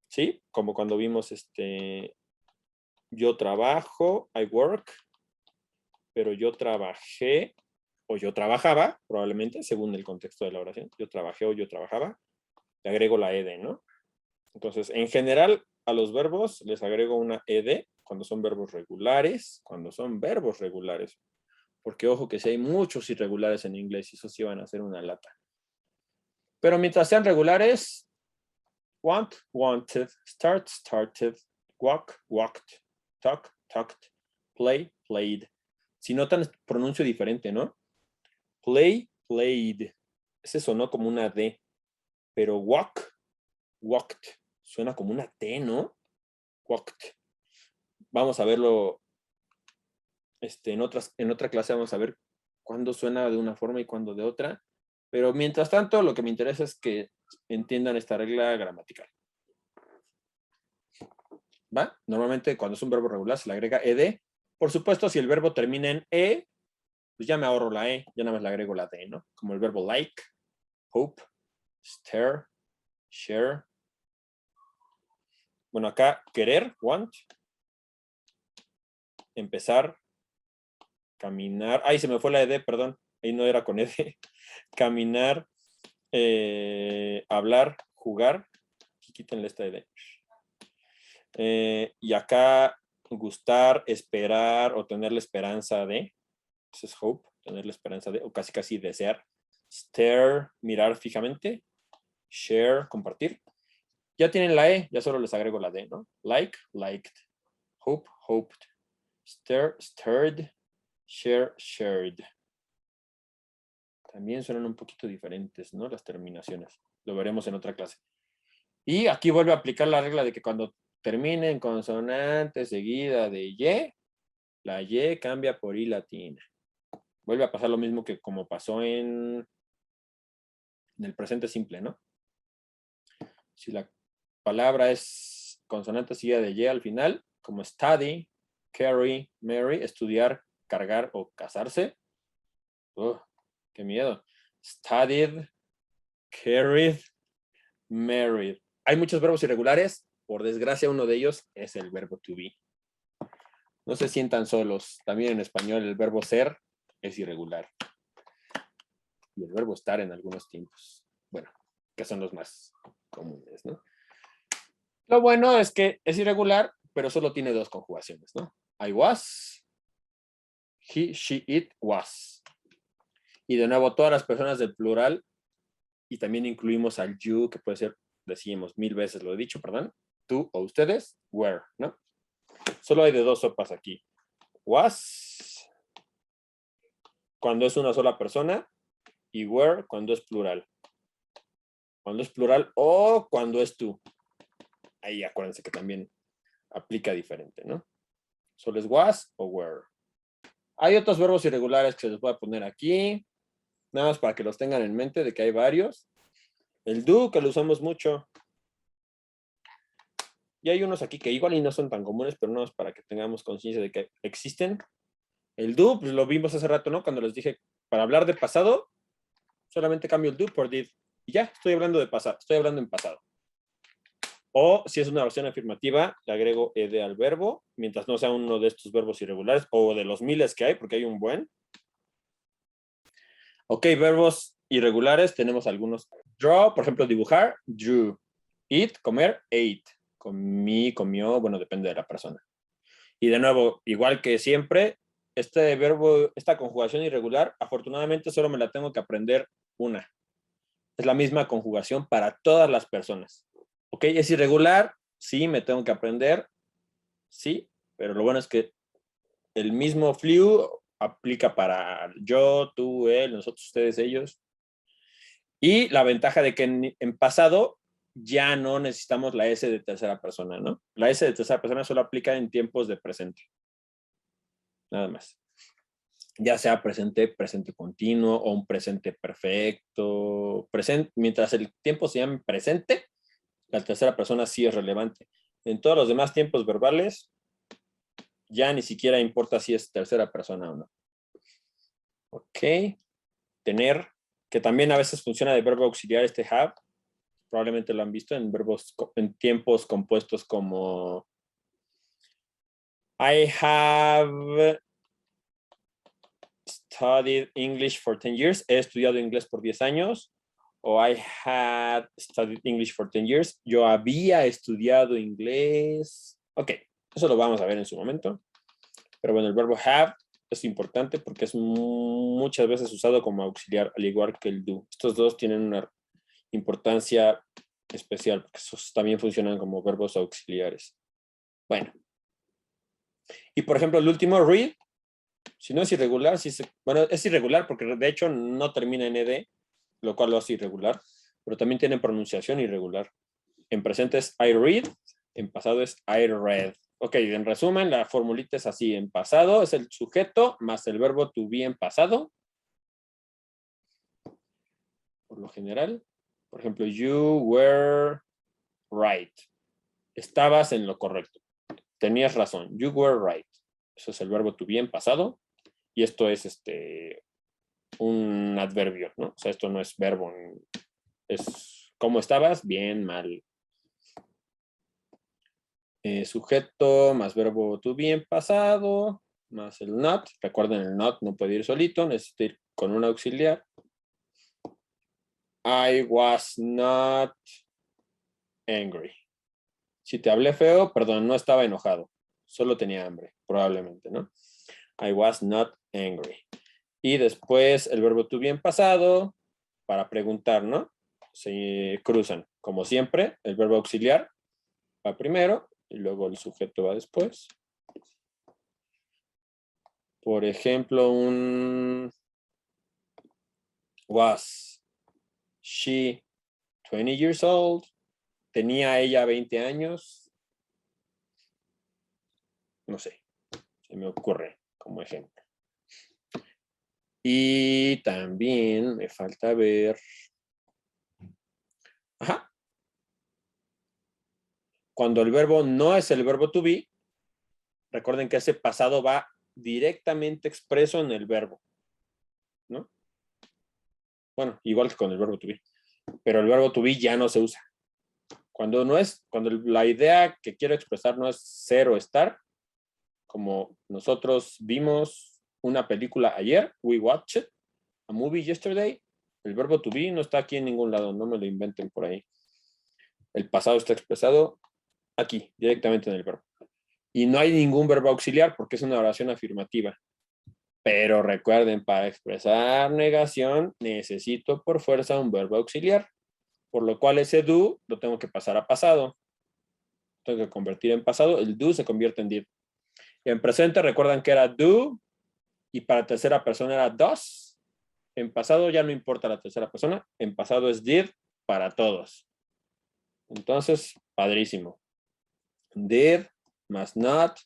¿Sí? Como cuando vimos yo trabajo, I work, pero yo trabajé o yo trabajaba, probablemente, según el contexto de la oración. Yo trabajé o yo trabajaba, le agrego la ed, ¿no? Entonces, en general, a los verbos les agrego una ed cuando son verbos regulares, porque ojo que si hay muchos irregulares en inglés y esos sí van a ser una lata. Pero mientras sean regulares, want, wanted, start, started, walk, walked, talk, talked, play, played. Si notan, pronuncio diferente, ¿no? Play, played. Ese sonó como una D, pero walk, walked. Suena como una T, ¿no? Walked. Vamos a verlo en otra clase, vamos a ver cuándo suena de una forma y cuándo de otra. Pero mientras tanto, lo que me interesa es que entiendan esta regla gramatical. ¿Va? Normalmente cuando es un verbo regular se le agrega ed. Por supuesto, si el verbo termina en e, pues ya me ahorro la e, ya nada más le agrego la d, ¿no? Como el verbo like, hope, stare, share. Bueno, acá querer, want. Empezar, caminar. Ay, se me fue la ed, perdón. ahí no era con ed. Caminar, hablar, jugar. Aquí quítenle esta ed. Y acá gustar, esperar o tener la esperanza de. Eso es hope, tener la esperanza de, o casi casi desear. Stare, mirar fijamente. Share, compartir. Ya tienen la E, ya solo les agrego la D, ¿no? Like, liked. Hope, hoped. Stare, stirred. Share, shared. También suenan un poquito diferentes, ¿no? Las terminaciones. Lo veremos en otra clase. Y aquí vuelve a aplicar la regla de que cuando termine en consonante seguida de Y, la Y cambia por I latina. Vuelve a pasar lo mismo que como pasó en el presente simple, ¿no? Si la palabra es consonante seguida de Y al final, como study, carry, marry, estudiar, cargar o casarse. ¡Qué miedo! Studied, carried, married. Hay muchos verbos irregulares. Por desgracia, uno de ellos es el verbo to be. No se sientan solos. También en español el verbo ser es irregular. Y el verbo estar en algunos tiempos. Bueno, que son los más comunes, ¿no? Lo bueno es que es irregular, pero solo tiene dos conjugaciones, ¿no? I was, he, she, it, was. Y de nuevo, todas las personas del plural, y también incluimos al you, que puede ser, decimos 1000 veces, lo he dicho, perdón, tú o ustedes, were, ¿no? Solo hay de dos sopas aquí. Was, cuando es una sola persona, y were, cuando es plural. Cuando es plural o cuando es tú. Ahí acuérdense que también aplica diferente, ¿no? Solo es was o were. Hay otros verbos irregulares que se les voy a poner aquí, nada más para que los tengan en mente de que hay varios. El do, que lo usamos mucho. Y hay unos aquí que igual y no son tan comunes, pero no es para que tengamos conciencia de que existen. El do, pues lo vimos hace rato, ¿no? Cuando les dije, para hablar de pasado, solamente cambio el do por did. Y ya, estoy hablando de pasado, estoy hablando en pasado. O si es una oración afirmativa, le agrego ed al verbo, mientras no sea uno de estos verbos irregulares o de los miles que hay, porque hay un buen. Ok, verbos irregulares, tenemos algunos. Draw, por ejemplo, dibujar, drew. Eat, comer, ate. Comí, comió, bueno, depende de la persona. Y de nuevo, igual que siempre, este verbo, esta conjugación irregular, afortunadamente solo me la tengo que aprender una. Es la misma conjugación para todas las personas. Ok, es irregular, sí, me tengo que aprender, sí, pero lo bueno es que el mismo flu aplica para yo, tú, él, nosotros, ustedes, ellos. Y la ventaja de que en pasado ya no necesitamos la S de tercera persona, ¿no? La S de tercera persona solo aplica en tiempos de presente. Nada más. Ya sea presente, presente continuo o un presente perfecto. Mientras el tiempo se llame presente, la tercera persona sí es relevante. En todos los demás tiempos verbales, ya ni siquiera importa si es tercera persona o no. Ok. Tener, que también a veces funciona de verbo auxiliar este have. Probablemente lo han visto en verbos, en tiempos compuestos como I have studied English for 10 years. He estudiado inglés por 10 años. O I had studied English for 10 years. Yo había estudiado inglés. Ok, eso lo vamos a ver en su momento. Pero bueno, el verbo have es importante porque es muchas veces usado como auxiliar, al igual que el do. Estos dos tienen una importancia especial porque esos también funcionan como verbos auxiliares. Bueno. Y por ejemplo, el último, read, si no es irregular, bueno, es irregular porque de hecho no termina en ed, lo cual lo hace irregular, pero también tiene pronunciación irregular. En presente es I read, en pasado es I read. Ok, en resumen, la formulita es así. En pasado es el sujeto más el verbo to be en pasado. Por lo general. Por ejemplo, you were right. Estabas en lo correcto. Tenías razón. You were right. Eso es el verbo to be en pasado. Y esto es un adverbio, ¿no? O sea, esto no es verbo. Es ¿cómo estabas? Bien, mal. Sujeto más verbo to be en pasado. más el not. Recuerden, el not no puede ir solito, necesita ir con un auxiliar. I was not angry. Si te hablé feo, perdón, no estaba enojado. Solo tenía hambre, probablemente, ¿no? I was not angry. Y después el verbo to be en pasado para preguntar, ¿no? Se cruzan. Como siempre, el verbo auxiliar va primero y luego el sujeto va después. Por ejemplo, was she 20 years old? ¿Tenía ella 20 años? No sé, se me ocurre como ejemplo. Y también me falta ver. Ajá. Cuando el verbo no es el verbo to be, recuerden que ese pasado va directamente expreso en el verbo, ¿no? Bueno, igual que con el verbo to be. Pero el verbo to be ya no se usa. Cuando la idea que quiero expresar no es ser o estar, como nosotros vimos una película ayer, we watched a movie yesterday, el verbo to be no está aquí en ningún lado, no me lo inventen por ahí. El pasado está expresado aquí, directamente en el verbo. Y no hay ningún verbo auxiliar porque es una oración afirmativa. Pero recuerden, para expresar negación necesito por fuerza un verbo auxiliar, por lo cual ese do lo tengo que pasar a pasado. Tengo que convertir en pasado, el do se convierte en did. Y en presente recuerdan que era do y para tercera persona era does. En pasado ya no importa la tercera persona, en pasado es did para todos. Entonces, padrísimo. Did más not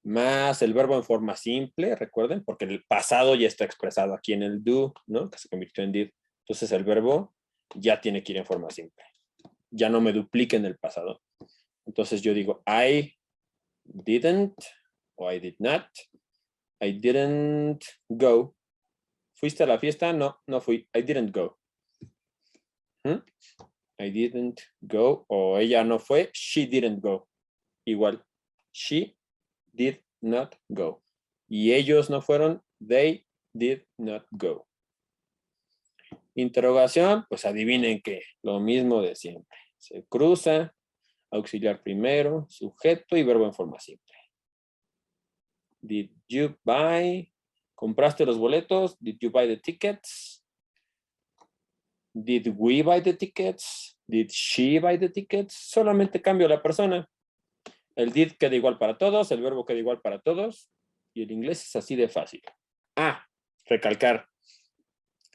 más el verbo en forma simple, recuerden, porque el pasado ya está expresado aquí en el do, ¿no? Que se convirtió en did. Entonces el verbo ya tiene que ir en forma simple. Ya no me duplique en el pasado. Entonces yo digo I didn't o I did not. I didn't go. ¿Fuiste a la fiesta? No, no fui. I didn't go. I didn't go. O ella no fue. She didn't go. Igual. She did not go. Y ellos no fueron. They did not go. Interrogación, pues adivinen qué. Lo mismo de siempre. Se cruza, auxiliar primero, sujeto y verbo en forma simple. Did you buy? ¿Compraste los boletos? Did you buy the tickets? Did we buy the tickets? Did she buy the tickets? Solamente cambio la persona. El did queda igual para todos, el verbo queda igual para todos y el inglés es así de fácil. Ah, recalcar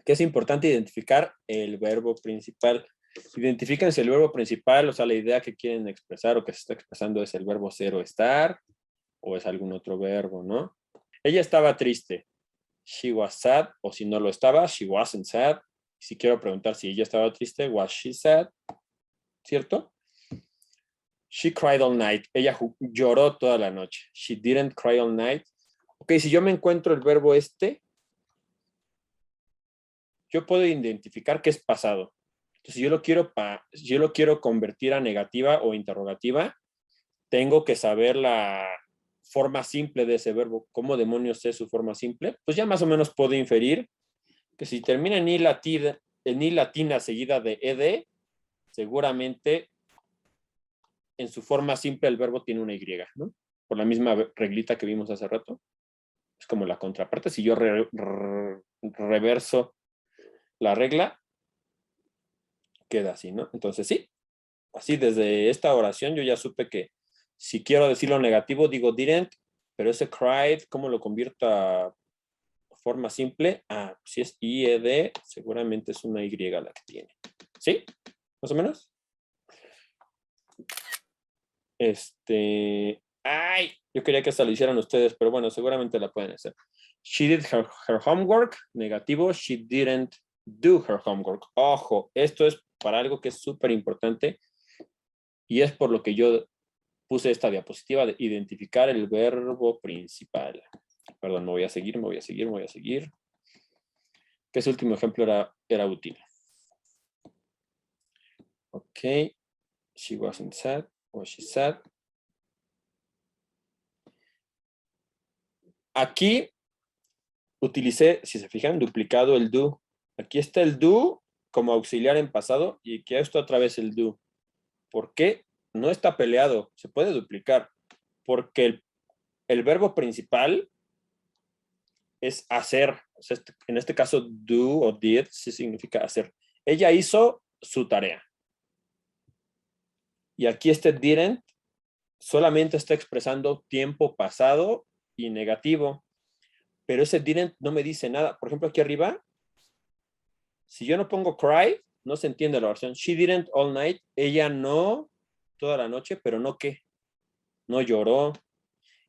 que es importante identificar el verbo principal. Identifiquen si el verbo principal, o sea, la idea que quieren expresar o que se está expresando es el verbo ser o estar o es algún otro verbo, ¿no? Ella estaba triste. She was sad, o si no lo estaba, she wasn't sad. Si quiero preguntar si ella estaba triste, was she sad? ¿Cierto? She cried all night. Ella lloró toda la noche. She didn't cry all night. Ok, si yo me encuentro el verbo yo puedo identificar que es pasado. Entonces, si yo lo quiero convertir a negativa o interrogativa, tengo que saber la forma simple de ese verbo. ¿Cómo demonios es su forma simple? Pues ya más o menos puedo inferir que si termina en i latina seguida de ed, seguramente en su forma simple el verbo tiene una y, ¿no? Por la misma reglita que vimos hace rato. Es como la contraparte. Si yo reverso la regla, queda así, ¿no? Entonces sí, así desde esta oración yo ya supe que si quiero decirlo negativo, digo didn't, pero ese cried, ¿cómo lo convierto a forma simple? Ah, si es IED, seguramente es una Y la que tiene. ¿Sí? ¿Más o menos? Ay, yo quería que esta lo hicieran ustedes, pero bueno, seguramente la pueden hacer. She did her homework, negativo, she didn't do her homework. Ojo, esto es para algo que es súper importante y es por lo que yo puse esta diapositiva de identificar el verbo principal. Perdón, me voy a seguir. Que ese último ejemplo era útil. Ok. She wasn't sad. Was she sad? aquí utilicé, si se fijan, duplicado el do. Aquí está el do como auxiliar en pasado y aquí está otra vez el do. ¿Por qué? No está peleado, se puede duplicar. Porque el verbo principal es hacer. O sea, en este caso, do o did sí significa hacer. Ella hizo su tarea. Y aquí este didn't solamente está expresando tiempo pasado y negativo. Pero ese didn't no me dice nada. Por ejemplo, aquí arriba, si yo no pongo cry, no se entiende la oración. She didn't all night. Ella no toda la noche, pero no qué. No lloró.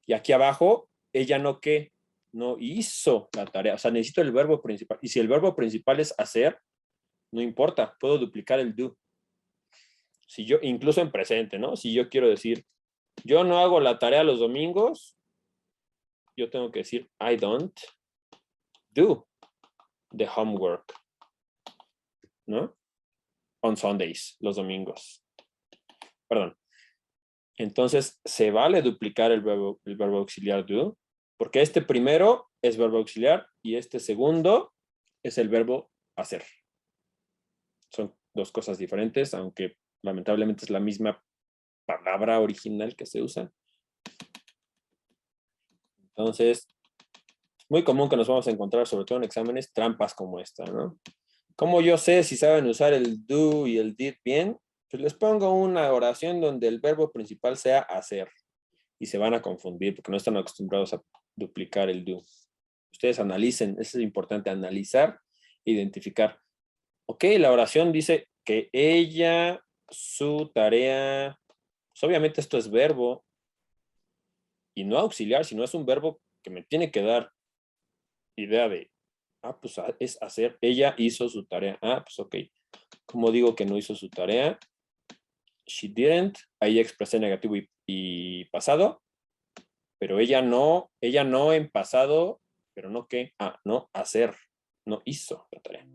Y aquí abajo, ella no qué. No hizo la tarea. O sea, necesito el verbo principal. Y si el verbo principal es hacer, no importa. Puedo duplicar el do. Si yo, incluso en presente, ¿no? Si yo quiero decir, yo no hago la tarea los domingos, yo tengo que decir, I don't do the homework, ¿no? On Sundays, los domingos. Perdón. Entonces, se vale duplicar el verbo auxiliar do, porque este primero es verbo auxiliar y este segundo es el verbo hacer. Son dos cosas diferentes, aunque lamentablemente es la misma palabra original que se usa. Entonces, muy común que nos vamos a encontrar, sobre todo en exámenes, trampas como esta, ¿no? ¿Cómo yo sé si saben usar el do y el did bien? Pues les pongo una oración donde el verbo principal sea hacer. Y se van a confundir porque no están acostumbrados a duplicar el do. Ustedes analicen, eso es importante, analizar, identificar. Ok, la oración dice que ella, su tarea, pues obviamente esto es verbo y no auxiliar, sino es un verbo que me tiene que dar idea de, pues es hacer, ella hizo su tarea. Pues ok. Como digo que no hizo su tarea? She didn't, ahí expresé negativo y pasado, pero ella no en pasado, pero no qué, no hacer, no hizo la tarea.